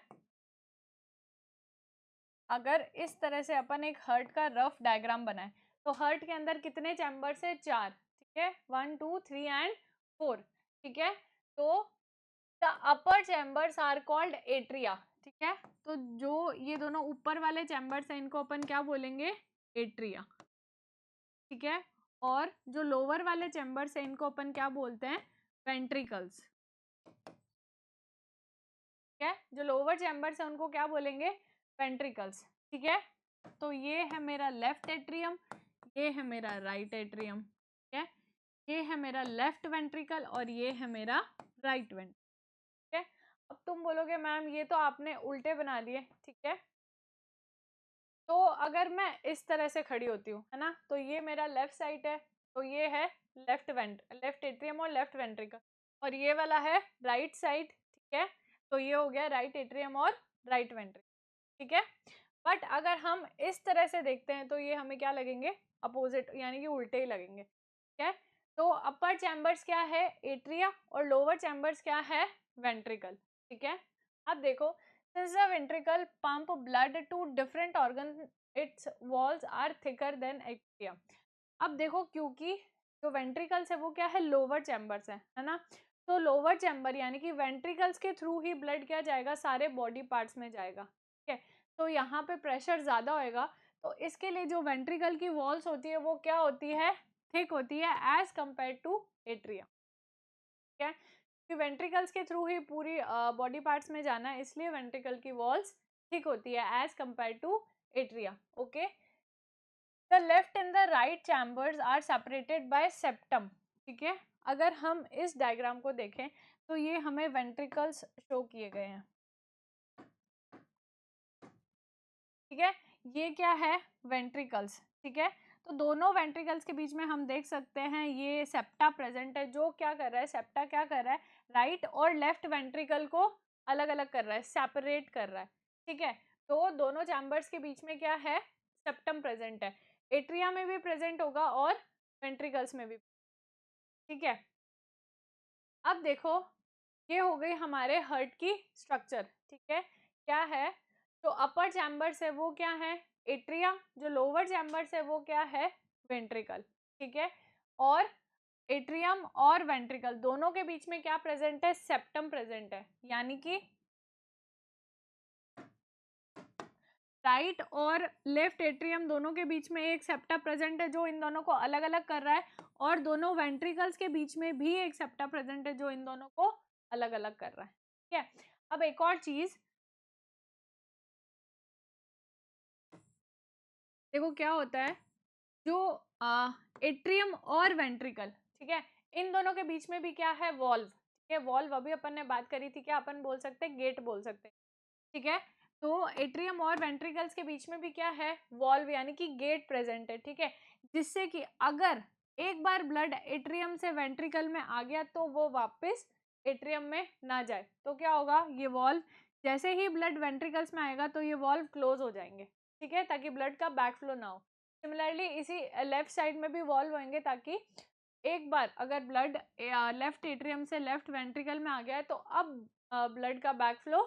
अगर इस तरह से अपन एक हार्ट का रफ डायग्राम बनाए, तो हार्ट के अंदर कितने चैम्बर्स है? 4, ठीक है, 1 2 3 एंड 4, ठीक है। तो the upper chambers are called atria, ठीक है। तो जो ये दोनों ऊपर वाले चैम्बर्स हैं इनको अपन क्या बोलेंगे? एट्रिया, ठीक है। और जो लोअर वाले चैम्बर्स हैं इनको अपन क्या बोलते हैं? वेंट्रिकल्स, ठीक है। जो लोअर चैम्बर्स हैं उनको क्या बोलेंगे? वेंट्रिकल्स, ठीक है। तो ये है मेरा लेफ्ट एट्रियम, ये है मेरा राइट एट्रियम, ठीक है। ये है मेरा लेफ्ट वेंट्रिकल और ये है मेरा राइट वेंट्रिकल, ठीक है। अब तुम बोलोगे मैम ये तो आपने उल्टे बना दिए, ठीक है। तो अगर मैं इस तरह से खड़ी होती हूँ, है ना, तो ये मेरा लेफ्ट साइड है, तो ये है लेफ्ट एट्रियम और लेफ्ट वेंट्रिकल, और ये वाला है राइट साइड, ठीक है। तो ये हो गया राइट एट्रियम और राइट वेंट्रिकल, ठीक है। बट अगर हम इस तरह से देखते हैं तो ये हमें क्या लगेंगे? अपोजिट, यानी कि उल्टे ही लगेंगे, ठीक है। तो अपर चैम्बर्स क्या है? एट्रिया, और लोअर चैम्बर्स क्या है? वेंट्रिकल, ठीक है। अब देखो, since the ventricle pump blood to different organs, its walls are thicker than atria. अब देखो, क्योंकि जो वेंट्रिकल्स है वो क्या है? लोअर चैम्बर्स है ना। तो लोअर चैम्बर यानी कि वेंट्रिकल्स के थ्रू ही ब्लड क्या जाएगा? सारे बॉडी पार्ट्स में जाएगा, ठीक है। तो यहाँ पे प्रेशर ज्यादा होएगा, तो इसके लिए जो वेंट्रिकल की वॉल्स होती है वो क्या होती है? थिक होती है एज कंपेयर टू एट्रिया, ठीक है। कि वेंट्रिकल्स के थ्रू ही पूरी बॉडी पार्ट्स में जाना है, इसलिए वेंट्रिकल की वॉल्स थिक होती है as compare to atria, okay. The left and the right chambers are separated by septum, ठीक है। अगर हम इस डायग्राम को देखें तो ये हमें वेंट्रिकल्स शो किए गए हैं, ठीक है। ये क्या है? वेंट्रिकल्स, ठीक है। तो दोनों वेंट्रिकल्स के बीच में हम देख सकते हैं ये सेप्टा प्रेजेंट है, जो क्या कर रहा है? सेप्टा क्या कर रहा है? राइट और लेफ्ट वेंट्रिकल को अलग अलग कर रहा है, सेपरेट कर रहा है, ठीक है। तो दोनों चैम्बर्स के बीच में क्या है? सेप्टम प्रेजेंट है। एट्रिया में भी प्रेजेंट होगा और वेंट्रिकल्स में भी, ठीक है। अब देखो, ये हो गई हमारे हार्ट की स्ट्रक्चर, ठीक है। क्या है? जो अपर चैम्बर्स है वो क्या है? एट्रिया। जो लोअर चैम्बर्स है वो क्या है? वेंट्रिकल, ठीक है। और एट्रियम और वेंट्रिकल दोनों के बीच में क्या प्रेजेंट है? सेप्टम प्रेजेंट है, यानी कि राइट और लेफ्ट एट्रियम दोनों के बीच में एक सेप्टा प्रेजेंट है जो इन दोनों को अलग अलग कर रहा है, और दोनों वेंट्रिकल्स के बीच में भी एक सेप्टा प्रेजेंट है जो इन दोनों को अलग अलग कर रहा है, ठीक है। अब एक और चीज देखो, क्या होता है? जो एट्रियम और वेंट्रिकल, ठीक है, इन दोनों के बीच में भी क्या है? वॉल्व, ठीक है। वॉल्व अभी अपन ने बात करी थी, क्या अपन बोल सकते हैं? गेट बोल सकते हैं, ठीक है। तो एट्रियम और वेंट्रिकल्स के बीच में भी क्या है? वॉल्व, यानी कि गेट प्रेजेंट है, ठीक है। जिससे कि अगर एक बार ब्लड एट्रियम से वेंट्रिकल में आ गया तो वो वापस एट्रियम में ना जाए, तो क्या होगा? ये वॉल्व, जैसे ही ब्लड वेंट्रिकल्स में आएगा तो ये वॉल्व क्लोज हो जाएंगे, ठीक है, ताकि ब्लड का बैक फ्लो ना हो। सिमिलरली इसी लेफ्ट साइड में भी वॉल्व होंगे, ताकि एक बार अगर ब्लड लेफ्ट एट्रियम से लेफ्ट वेंट्रिकल में आ गया है तो अब ब्लड का बैक फ्लो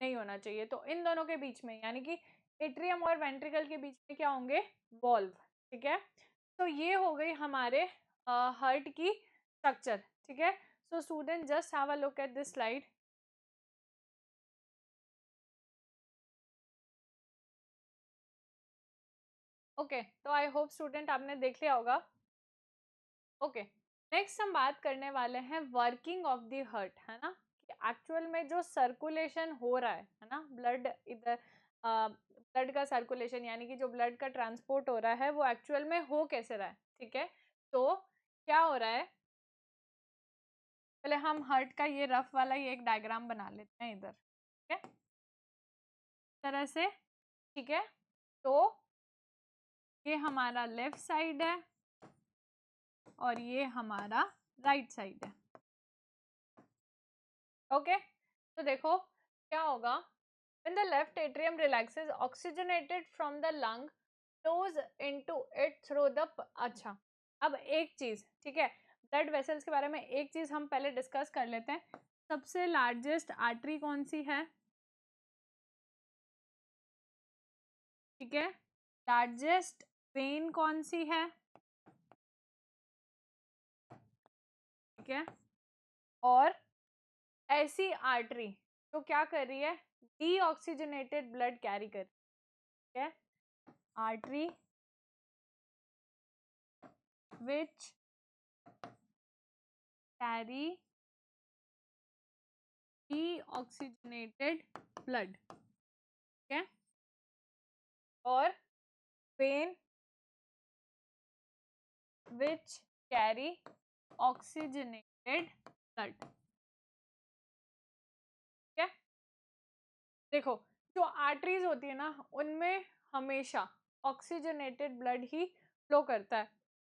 नहीं होना चाहिए। तो इन दोनों के बीच में, यानी कि एट्रियम और वेंट्रिकल के बीच में क्या होंगे? वॉल्व, ठीक है। तो ये हो गई हमारे हार्ट की स्ट्रक्चर, ठीक है। So student just have a look at this slide. Okay, तो आई होप स्टूडेंट आपने देख लिया होगा। ओके, नेक्स्ट हम बात करने वाले हैं वर्किंग ऑफ द हार्ट, है ना, कि एक्चुअल में जो सर्कुलेशन हो रहा है ना, ब्लड इधर ब्लड का सर्कुलेशन, यानी कि जो ब्लड का ट्रांसपोर्ट हो रहा है वो एक्चुअल में हो कैसे रहा है, ठीक है। तो क्या हो रहा है? पहले हम हार्ट का ये रफ वाला ये एक डायग्राम बना लेते हैं इधर, ठीक है, इस तरह से, ठीक है। तो ये हमारा लेफ्ट साइड है और ये हमारा राइट साइड है, ओके। तो देखो क्या होगा? when the left atrium relaxes, oxygenated from the lung flows into it through the अच्छा, अब एक चीज, ठीक है, ब्लड वेसल्स के बारे में एक चीज हम पहले डिस्कस कर लेते हैं। सबसे लार्जेस्ट आर्टरी कौन सी है? ठीक है, लार्जेस्ट वेन कौन सी है, ठीक है, और ऐसी आर्टरी जो क्या कर रही है, डीऑक्सीजनेटेड ब्लड कैरी कर रही है, artery which carry deoxygenated blood, ठीक है, और when which carry oxygenated blood, ठीक है। देखो जो आर्टरीज होती है ना उनमें हमेशा ऑक्सीजनेटेड ब्लड ही फ्लो करता है,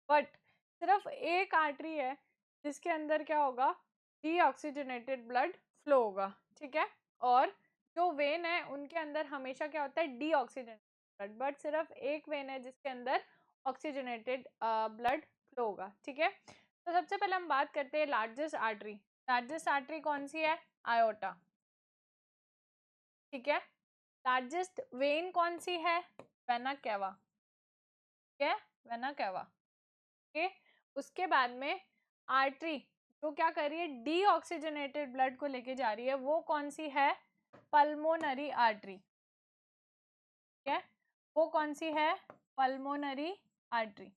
बट सिर्फ एक आर्टरी है जिसके अंदर क्या होगा, डीऑक्सीजनेटेड ब्लड फ्लो होगा, ठीक है, और जो वेन है उनके अंदर हमेशा क्या होता है, डीऑक्सीजनेटेड ब्लड, बट सिर्फ एक वेन है जिसके अंदर ऑक्सीजनेटेड ब्लड फ्लो होगा, ठीक है। तो सबसे पहले हम बात करते हैं लार्जेस्ट आर्टरी कौन सी है, आयोटा, ठीक है। लार्जेस्ट वेन कौन सी है, वेना कैवा, ठीक है, वेना कैवा, ठीक है। उसके बाद में आर्टरी जो क्या कर रही है, डीऑक्सीजनेटेड ब्लड को लेके जा रही है, वो कौन सी है, पल्मोनरी आर्टरी, ठीक है, वो कौन सी है, पल्मोनरी आर्टरी,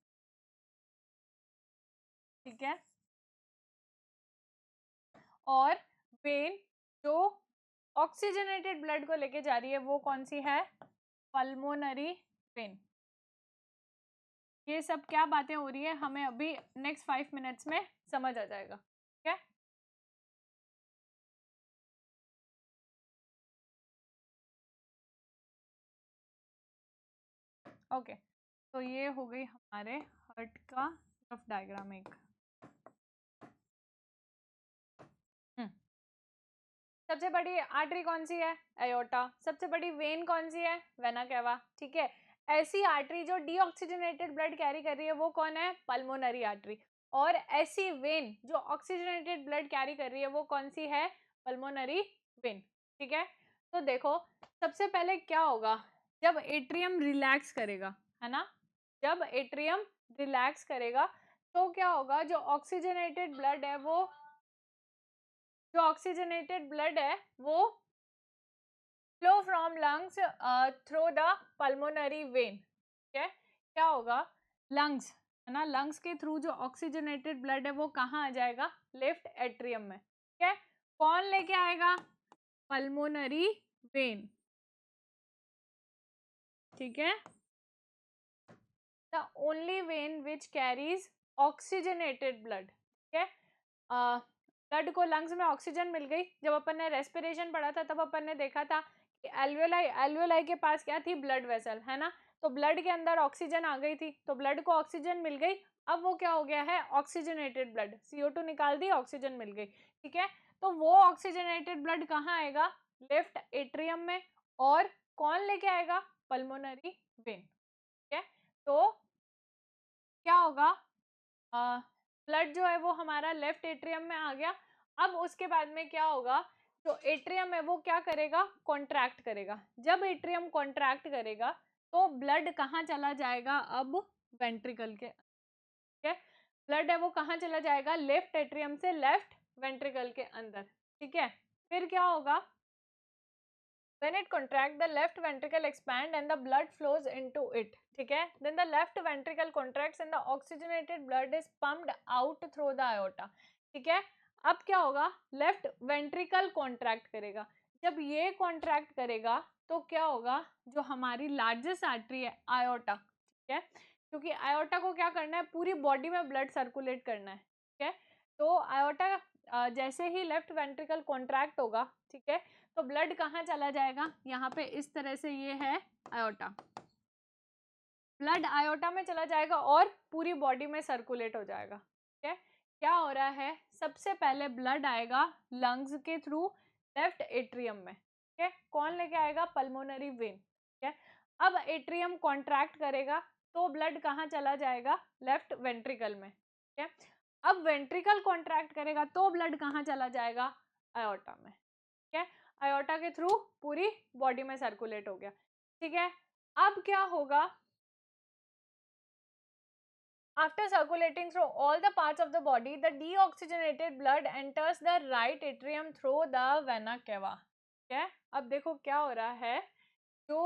ठीक है। और वेन जो ऑक्सीजनेटेड ब्लड को लेके जा रही है वो कौन सी है, पल्मोनरी वेन। ये सब क्या बातें हो रही है हमें अभी नेक्स्ट 5 मिनट्स में समझ आ जाएगा, ठीक है। ओके, तो ये हो गई हमारे हार्ट का रफ डायग्राम एक। सबसे बड़ी आर्टरी कौन सी है, एयोर्टा। सबसे बड़ी वेन कौन सी है, वेना कैवा, ठीक है। ऐसी आर्टरी जो डीऑक्सीजनेटेड ब्लड कैरी कर रही है वो कौन है, पल्मोनरी आर्टरी। और ऐसी वेन जो ऑक्सीजनेटेड ब्लड कैरी कर रही है वो कौन सी है, पल्मोनरी वेन, ठीक है। तो देखो सबसे पहले क्या होगा, जब एट्रियम रिलैक्स करेगा, है ना, जब एट्रियम रिलैक्स करेगा तो क्या होगा, जो ऑक्सीजनेटेड ब्लड है वो flow from lungs through the pulmonary vein, ठीक है। क्या होगा, लंग्स, है ना, लंग्स के थ्रू जो ऑक्सीजनेटेड ब्लड है वो कहाँ आ जाएगा, लेफ्ट एट्रियम में, ठीक है। कौन लेके आएगा, पल्मोनरी वेन, ठीक है, the only when which carries oxygenated blood, ठीक है। ब्लड को लंग्स में ऑक्सीजन मिल गई, जब अपन ने रेस्पिरेशन पढ़ा था तब अपन ने देखा था कि एल्वेलाई के पास क्या थी, ब्लड वेसल, है ना, तो ब्लड के अंदर ऑक्सीजन आ गई थी, तो ब्लड को ऑक्सीजन मिल गई, अब वो क्या हो गया है, ऑक्सीजनेटेड ब्लड, CO2 निकाल दी, ऑक्सीजन मिल गई, ठीक है। तो वो ऑक्सीजनेटेड ब्लड कहाँ आएगा, लेफ्ट एट्रियम में, और कौन लेके आएगा, पल्मोनरी वेन, ठीक है। तो क्या होगा, ब्लड जो है वो हमारा लेफ्ट एट्रियम में आ गया। अब उसके बाद में क्या होगा, जो एट्रियम है वो क्या करेगा, कॉन्ट्रैक्ट करेगा, जब एट्रियम कॉन्ट्रैक्ट करेगा तो ब्लड कहाँ चला जाएगा, अब वेंट्रिकल के, ठीक है, ब्लड है वो कहाँ चला जाएगा, लेफ्ट एट्रियम से लेफ्ट वेंट्रिकल के अंदर, ठीक है। फिर क्या होगा, when it contract the left ventricle expand and the blood flows into it, ठीक है, then the left ventricle contracts and the oxygenated blood is pumped out through the aorta, ठीक है। अब क्या होगा, लेफ्ट वेंट्रिकल कॉन्ट्रैक्ट करेगा, जब ये कॉन्ट्रैक्ट करेगा तो क्या होगा, जो हमारी लार्जेस्ट आर्टरी है आयोटा, ठीक है, क्योंकि आयोटा को क्या करना है, पूरी बॉडी में ब्लड सर्कुलेट करना है, ठीक है। तो आयोटा जैसे ही लेफ्ट वेंट्रिकल कॉन्ट्रैक्ट होगा, ठीक है, तो ब्लड कहाँ चला जाएगा, यहाँ पे इस तरह से ये है आयोटा, ब्लड आयोटा में चला जाएगा और पूरी बॉडी में सर्कुलेट हो जाएगा, ठीक है। क्या हो रहा है, सबसे पहले ब्लड आएगा लंग्स के थ्रू लेफ्ट एट्रियम में, ठीक है, कौन लेके आएगा, पल्मोनरी वेन, ठीक है। अब एट्रियम कॉन्ट्रैक्ट करेगा तो ब्लड कहाँ चला जाएगा, लेफ्ट वेंट्रिकल में, ठीक है। अब वेंट्रिकल कॉन्ट्रैक्ट करेगा तो ब्लड कहाँ चला जाएगा, आयोटा में, ठीक है, आयोटा के थ्रू पूरी बॉडी में सर्कुलेट हो गया, ठीक है। अब क्या होगा, After circulating through all the parts of the body, the deoxygenated blood enters the right atrium through the vena cava. ठीक है, अब देखो क्या हो रहा है, जो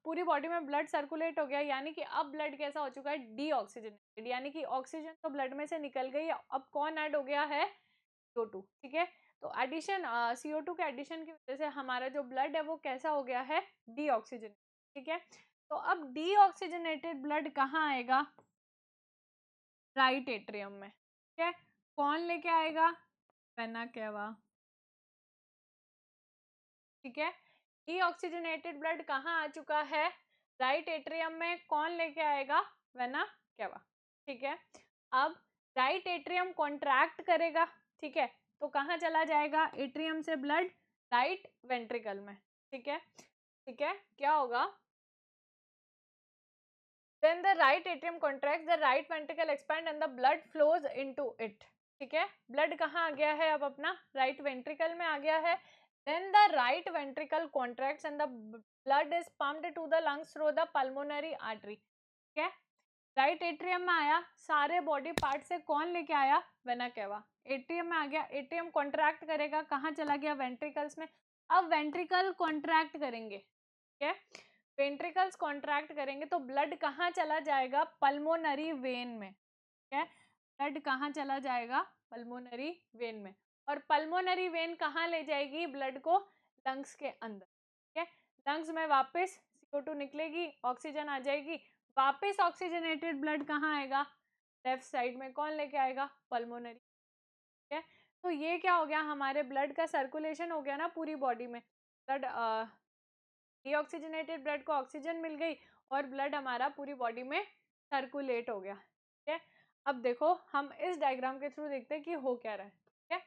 पूरी बॉडी में ब्लड सर्कुलेट हो गया, यानी कि अब ब्लड कैसा हो चुका है, डीऑक्सीजनेटेड, यानी कि ऑक्सीजन तो ब्लड में से निकल गई, अब कौन ऐड हो गया है, CO2. ठीक है, तो एडिशन CO2 के एडिशन की वजह से हमारा जो ब्लड है वो कैसा हो गया है, डीऑक्सीजनेटेड. ठीक है, तो अब डीऑक्सीजनेटेड ब्लड कहाँ आएगा, राइट एट्रियम में. ठीक है, कौन लेके आएगा, वेना केवा. ठीक है, डीऑक्सीजनेटेड ब्लड कहाँ आ चुका है, राइट एट्रियम में, कौन लेके आएगा, वेना केवा. ठीक है, अब राइट एट्रियम कॉन्ट्रैक्ट करेगा. ठीक है, तो कहाँ चला जाएगा एट्रियम से ब्लड, राइट वेंट्रिकल में. ठीक है, ठीक है, क्या होगा, then the right atrium contracts, the right ventricle expand and the blood flows into it. ठीक है, ब्लड कहाँ आ गया है, अब अपना राइट वेंट्रिकल में आ गया है. then the right ventricle contracts and the blood is pumped to the lungs through the pulmonary artery. ठीक है, राइट एट्रियम में आया, सारे बॉडी पार्ट से कौन लेके आया, वेना केवा. एट्रियम में आ गया, एट्रियम कॉन्ट्रैक्ट करेगा, कहाँ चला गया, वेंट्रिकल्स में. अब वेंट्रिकल कॉन्ट्रैक्ट करेंगे. ठीक है, वेंट्रिकल्स कॉन्ट्रैक्ट करेंगे तो ब्लड कहाँ चला जाएगा, पल्मोनरी वेन में. ठीक है, ब्लड कहाँ चला जाएगा, पल्मोनरी वेन में, और पल्मोनरी वेन कहाँ ले जाएगी ब्लड को, लंग्स के अंदर. ठीक है, लंग्स में वापस CO2 निकलेगी, ऑक्सीजन आ जाएगी, वापस ऑक्सीजनेटेड ब्लड कहाँ आएगा, लेफ्ट साइड में, कौन लेके आएगा, पल्मोनरी. ठीक है, तो ये क्या हो गया, हमारे ब्लड का सर्कुलेशन हो गया ना पूरी बॉडी में. ब्लड डीऑक्सीजनेटेड ब्लड को ऑक्सीजन मिल गई और ब्लड हमारा पूरी बॉडी में सर्कुलेट हो गया. ठीक है, अब देखो हम इस डायग्राम के थ्रू देखते हैं कि हो क्या रहा है. ठीक है,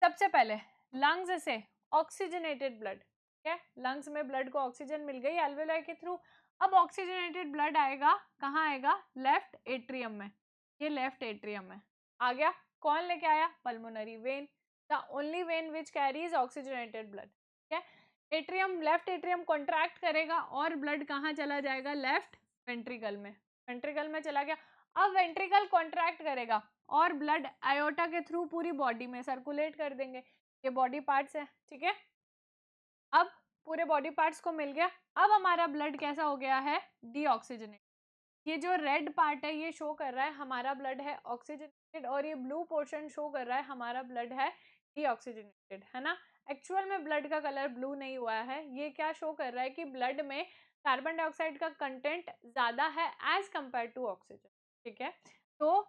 सबसे पहले लंग्स से ऑक्सीजनेटेड ब्लड. ठीक है, लंग्स में ब्लड को ऑक्सीजन मिल गई एल्वेओलाई के थ्रू. अब ऑक्सीजनेटेड ब्लड आएगा, कहाँ आएगा, लेफ्ट एट्रियम में. ये लेफ्ट एट्रियम में आ गया, कौन लेके आया, pulmonary vein, the only when which carries oxygenated blood. ठीक है, एट्रियम, लेफ्ट एट्रियम कॉन्ट्रैक्ट करेगा और ब्लड कहाँ चला जाएगा, लेफ्ट वेंट्रिकल में. वेंट्रिकल में चला गया, अब वेंट्रिकल कॉन्ट्रैक्ट करेगा और ब्लड आयोटा के थ्रू पूरी बॉडी में सर्कुलेट कर देंगे. ये बॉडी पार्ट्स है. ठीक है, अब पूरे बॉडी पार्ट्स को मिल गया, अब हमारा ब्लड कैसा हो गया है, डीऑक्सीजनेटेड. ये जो रेड पार्ट है ये शो कर रहा है हमारा ब्लड है ऑक्सीजनेटेड, और ये ब्लू पोर्शन शो कर रहा है हमारा ब्लड है डीऑक्सीजनेटेड, है ना. एक्चुअल में ब्लड का कलर ब्लू नहीं हुआ है, ये क्या शो कर रहा है कि ब्लड में कार्बन डाइऑक्साइड का कंटेंट ज़्यादा है एज कंपेयर टू ऑक्सीजन. ठीक है, तो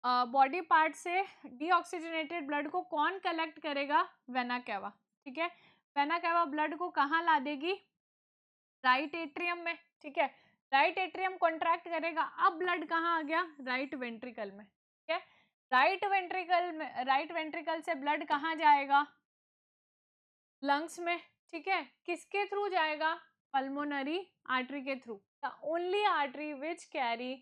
बॉडी पार्ट से डीऑक्सीजनेटेड ब्लड को कौन कलेक्ट करेगा, वेना केवा. ठीक है, वेना केवा ब्लड को कहाँ ला देगी, राइट एट्रियम में. ठीक है, राइट एट्रियम कॉन्ट्रैक्ट करेगा, अब ब्लड कहाँ आ गया, राइट वेंट्रिकल में. ठीक है, राइट वेंट्रिकल में, राइट वेंट्रिकल से ब्लड कहाँ जाएगा, लंग्स में. ठीक है, किसके थ्रू जाएगा, पल्मोनरी आर्टरी के through, the only artery which carry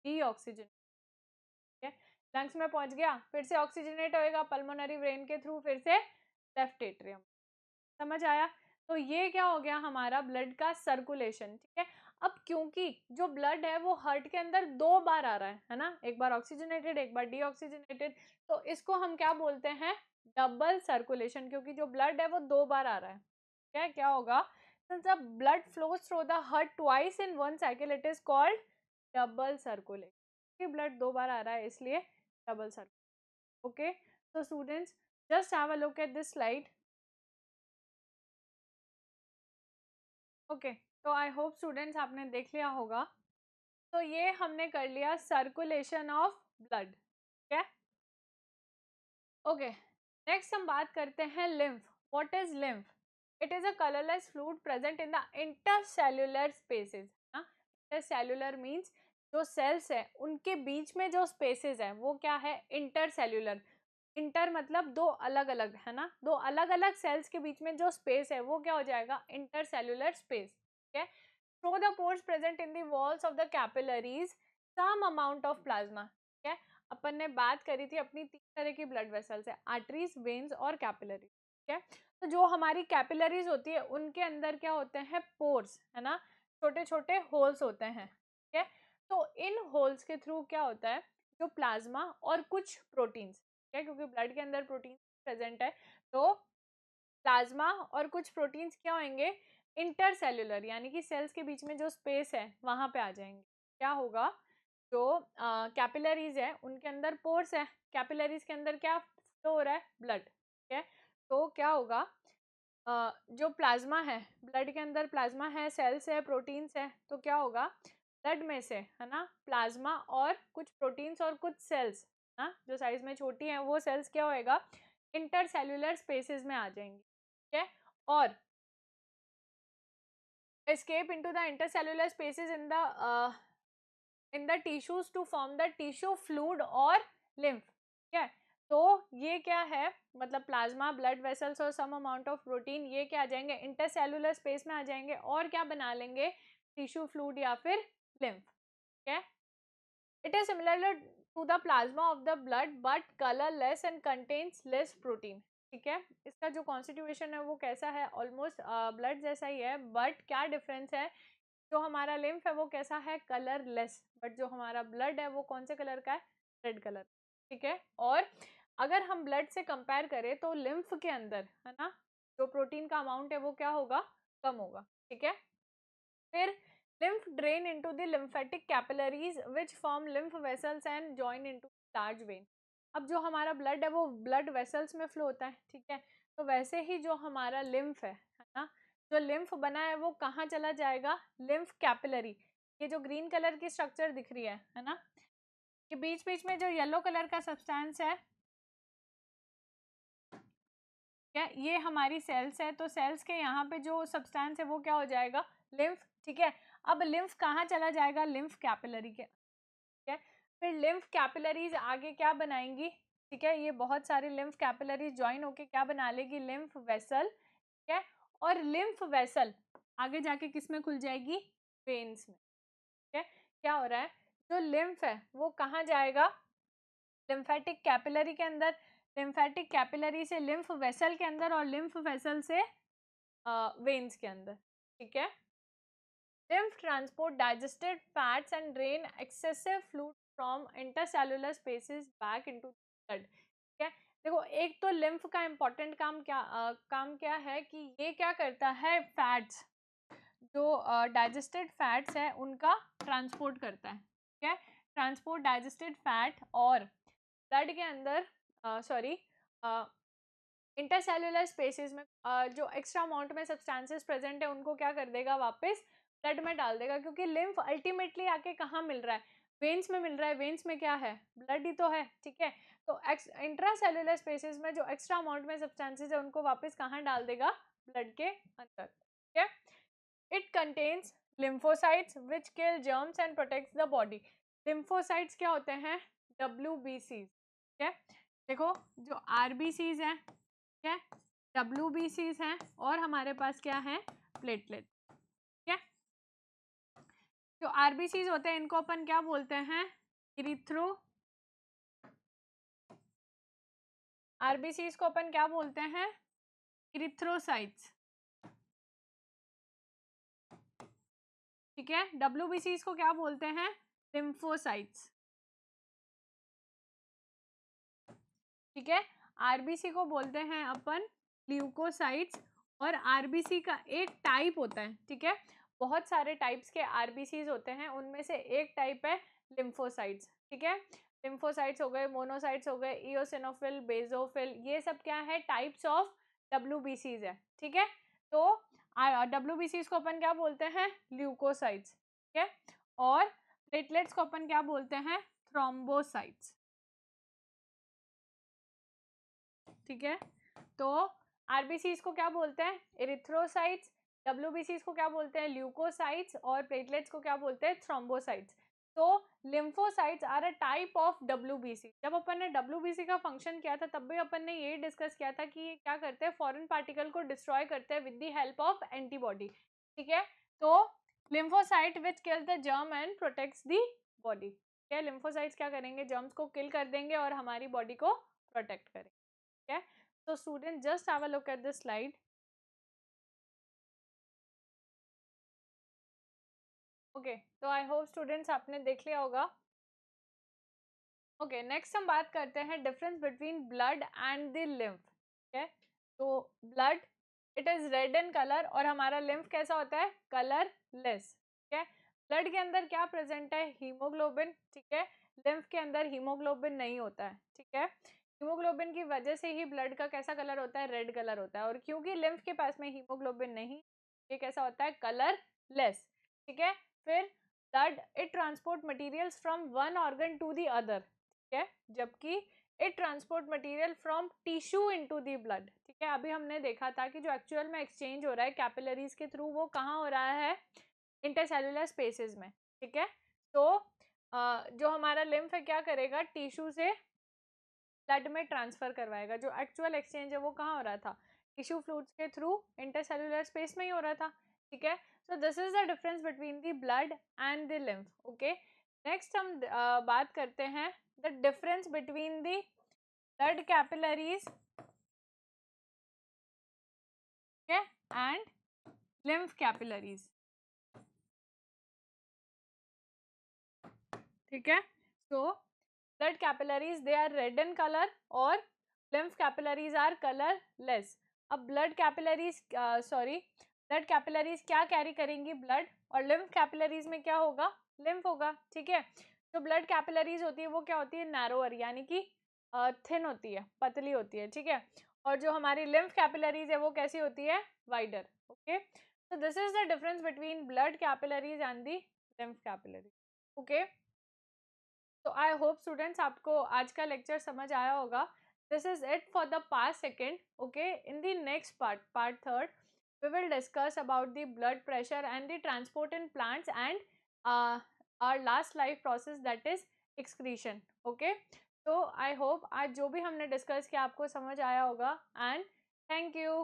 डीऑक्सीजन. ठीक है, लंग्स में पहुंच गया, फिर से ऑक्सीजनेट होएगा पल्मोनरी वेन के थ्रू, फिर से लेफ्ट एट्रियम. समझ आया, तो ये क्या हो गया हमारा ब्लड का सर्कुलेशन. ठीक है, अब क्योंकि जो ब्लड है वो हार्ट के अंदर 2 बार आ रहा है ना, एक बार ऑक्सीजनेटेड एक बार डीऑक्सीजनेटेड, तो इसको हम क्या बोलते हैं, डबल सर्कुलेशन, क्योंकि जो ब्लड है वो 2 बार आ रहा है. ठीक है, क्या होगा, since the blood flows through the heart twice in one cycle it is called double circulation. कि ब्लड 2 बार आ रहा है इसलिए double circulation. Okay, so students just have a look at this slide. Okay, तो आई होप स्टूडेंट्स आपने देख लिया होगा. तो ये हमने कर लिया सर्कुलेशन ऑफ ब्लड. ठीक है, ओके, नेक्स्ट हम बात करते हैं lymph. What is lymph, it is a colourless fluid present in the intercellular spaces. Intercellular means जो सेल्स है उनके बीच में जो स्पेसेस है वो क्या है, इंटरसेल्युलर. इंटर मतलब दो अलग अलग, है ना, दो अलग अलग सेल्स के बीच में जो स्पेस है वो क्या हो जाएगा, इंटरसेल्युलर स्पेस. ठीक है, through the pores present in the walls of the capillaries some amount of plasma. ठीक है, अपन ने बात करी थी अपनी 3 तरह की ब्लड वेसल्स है, आर्टरीज, वेन्स और कैपिलरीज. ठीक है, तो जो हमारी कैपिलरीज होती है उनके अंदर क्या होते हैं, पोर्स, है ना, छोटे छोटे होल्स होते हैं. ठीक है, तो इन होल्स के थ्रू क्या होता है, जो प्लाज्मा और कुछ प्रोटीन्स, ठीक है, क्योंकि ब्लड के अंदर प्रोटीन प्रेजेंट है, तो प्लाज्मा और कुछ प्रोटीन्स क्या होंगे, इंटरसेल्युलर यानी कि सेल्स के बीच में जो स्पेस है वहां पे आ जाएंगे। क्या होगा, जो कैपिलरीज है उनके अंदर पोर्स है, कैपिलरीज के अंदर क्या फ्लो हो रहा है, ब्लड, ठीक है। तो क्या होगा, जो प्लाज्मा है, ब्लड के अंदर प्लाज्मा है, सेल्स है, प्रोटीन्स है, तो क्या होगा, ब्लड में से, है ना, प्लाज्मा और कुछ प्रोटीन्स और कुछ सेल्स, ना जो साइज में छोटी हैं वो सेल्स क्या होएगा, इंटरसेल्युलर स्पेसेस में आ जाएंगी, ठीक है। और escape into the intercellular spaces in the tissues to form the tissue fluid और lymph, ठीक है। तो ये क्या है, मतलब प्लाज्मा, ब्लड वेसल्स और सम अमाउंट ऑफ प्रोटीन, ये क्या आ जाएंगे, इंटरसेल्युलर स्पेस में आ जाएंगे और क्या बना लेंगे, टिश्यू फ्लूइड या फिर lymph, ठीक है। It is similar to the plasma of the blood but colorless and contains less protein, ठीक है। इसका जो कॉन्स्टिट्यूशन है वो कैसा है, ऑलमोस्ट ब्लड जैसा ही है, बट क्या डिफरेंस है, जो हमारा लिम्फ है वो कैसा है, कलरलेस, बट जो हमारा ब्लड है वो कौन से कलर का है, रेड कलर, ठीक है। और अगर हम ब्लड से कंपेयर करें तो लिम्फ के अंदर, है ना, जो प्रोटीन का अमाउंट है वो क्या होगा, कम होगा, ठीक है। फिर lymph drain into the lymphatic capillaries which form lymph vessels and join into large vein। अब जो हमारा ब्लड है वो ब्लड वेसल्स में फ्लो होता है, ठीक है। तो वैसे ही जो हमारा लिम्फ है ना, जो लिम्फ बना है वो कहाँ चला जाएगा, लिम्फ कैपिलरी, ये जो ग्रीन कलर की स्ट्रक्चर दिख रही है ना, कि बीच बीच में जो येलो कलर का सब्सटेंस है, क्या ये हमारी सेल्स है, तो सेल्स के यहाँ पे जो सब्सटेंस है वो क्या हो जाएगा, लिम्फ, ठीक है। अब लिम्फ कहाँ चला जाएगा, लिम्फ कैपिलरी के, ठीक है। फिर लिम्फ कैपिलरीज आगे क्या बनाएंगी, ठीक है, ये बहुत सारे लिम्फ कैपिलरीज ज्वाइन होके क्या बना लेगी, लिम्फ वेसल, ठीक है। और लिम्फ वेसल आगे जाके किस में खुल जाएगी, वेन्स में, ठीक है। क्या हो रहा है, जो लिम्फ है वो कहाँ जाएगा, लिम्फेटिक कैपिलरी के अंदर, लिम्फेटिक कैपिलरी से लिम्फ वेसल के अंदर और लिम्फ वेसल से वेन्स के अंदर, ठीक है। lymph transport digested fats and drain excessive fluid from intercellular spaces back into blood, ठीक है। देखो एक तो lymph का important काम क्या है कि ये क्या करता है, फैट्स, जो डाइजेस्टेड फैट्स है उनका ट्रांसपोर्ट करता है, ठीक है। ट्रांसपोर्ट डाइजेस्टेड फैट और ब्लड के अंदर, सॉरी, इंटरसेल्युलर स्पेसेस में जो एक्स्ट्रा अमाउंट में सब्सटेंसेस प्रेजेंट है उनको क्या कर देगा, वापस ब्लड में डाल देगा, क्योंकि लिम्फ अल्टीमेटली आके कहाँ मिल रहा है, वेन्स में मिल रहा है, वेन्स में क्या है, ब्लड ही तो है, ठीक है। तो इंट्रासेल्युलर स्पेसेस में जो एक्स्ट्रा अमाउंट में सब्सटेंसेस है उनको वापस कहाँ डाल देगा, ब्लड के अंदर, ठीक है। It contains lymphocytes which kill germs and protects the body। lymphocytes क्या होते हैं, WBCs, ठीक है। देखो जो RBCs हैं, ठीक है, WBCs हैं, और हमारे पास क्या है, प्लेटलेट, ठीक है। जो RBCs होते हैं इनको अपन क्या बोलते हैं, इरिथ्रो, RBCs को अपन क्या बोलते हैं, इरिथ्रोसाइट्स, ठीक है। WBCs को क्या बोलते हैं, लिम्फोसाइट्स, ठीक है। आरबीसी को बोलते हैं अपन ल्यूकोसाइट्स, और आरबीसी का एक टाइप होता है, ठीक है। बहुत सारे टाइप्स के आरबीसीज होते हैं, उनमें से एक टाइप है लिम्फोसाइट्स, ठीक है। लिम्फोसाइट्स हो गए, मोनोसाइट्स हो गए, इओसिनोफिल, बेजोफिल, ये सब क्या है, टाइप्स ऑफ डब्ल्यूबीसीज है, ठीक है। तो डब्ल्यूबीसीज को अपन क्या बोलते हैं, ल्यूकोसाइट्स, ठीक है। और प्लेटलेट्स को अपन क्या बोलते हैं, थ्रोम्बोसाइट्स, ठीक है। तो आरबीसीज को क्या बोलते हैं, एरिथ्रोसाइट्स, डब्ल्यूबीसीज को क्या बोलते हैं, ल्यूकोसाइट्स, और प्लेटलेट्स को क्या बोलते हैं, थ्रोम्बोसाइट्स। तो lymphocytes are a type of WBC. जब अपन ने डब्ल्यूबीसी का फंक्शन किया था तब भी अपन ने ये डिस्कस किया था कि ये क्या करते हैं, फॉरेन पार्टिकल को डिस्ट्रॉय करते हैं with the help of antibody, ठीक है। तो lymphocyte which kill the germ and protects the body, ठीक है। लिम्फोसाइट्स क्या करेंगे, जर्म्स को किल कर देंगे और हमारी बॉडी को प्रोटेक्ट करेंगे, ठीक है। So student, just have a look at this slide. Okay, तो आई होप स्टूडेंट्स आपने देख लिया होगा। ओके, नेक्स्ट हम बात करते हैं difference between blood and the lymph. ठीक है, तो blood it is red in colour और हमारा लिम्फ कैसा होता है, कलरलेस। ठीक है, ब्लड के अंदर क्या प्रेजेंट है, हीमोग्लोबिन। ठीक है, लिम्फ के अंदर हीमोग्लोबिन नहीं होता है। ठीक है, हीमोग्लोबिन की वजह से ही ब्लड का कैसा कलर होता है, रेड कलर होता है। और क्योंकि लिम्फ के पास में हीमोग्लोबिन नहीं, ये कैसा होता है, कलरलेस। ठीक है, फिर blood it transport materials from one organ to the other. है, जबकि it transport material from tissue into the blood. ठीक है, अभी हमने देखा था कि जो एक्चुअल में एक्सचेंज हो रहा है कैपिलरीज के थ्रू, वो कहाँ हो रहा है, इंटरसेलुलर स्पेसेस में। ठीक है, तो जो हमारा लिम्फ है क्या करेगा, टिश्यू से ब्लड में ट्रांसफर करवाएगा। जो एक्चुअल एक्सचेंज है वो कहाँ हो रहा था, टिश्यू फ्लूइड्स के थ्रू इंटरसेलुलर स्पेस में ही हो रहा था। ठीक है, so this is the difference between the blood and the lymph. Okay, next हम बात करते हैं the difference between the blood capillaries and lymph capillaries। ठीक है, so blood capillaries they are red in colour और lymph capillaries आर कलरलेस। अब blood capillaries blood capillaries क्या carry करेंगी, ब्लड, और lymph कैपिलरीज में क्या होगा, lymph होगा। ठीक है, जो ब्लड कैपिलरीज होती है वो क्या होती है, नैरोअर, यानी कि थिन होती है, पतली होती है। ठीक है, और जो हमारी lymph कैपिलरीज है वो कैसी होती है, wider. Okay, so this is the difference between blood capillaries and the lymph capillaries। okay, तो आई होप स्टूडेंट्स आपको आज का लेक्चर समझ आया होगा। This is it for the part second. Okay, in the next part third, we will discuss about the blood pressure and the transport in plants and our last life process, that is excretion। okay, so I hope आज जो भी हमने discuss किया आपको समझ आया होगा, and thank you.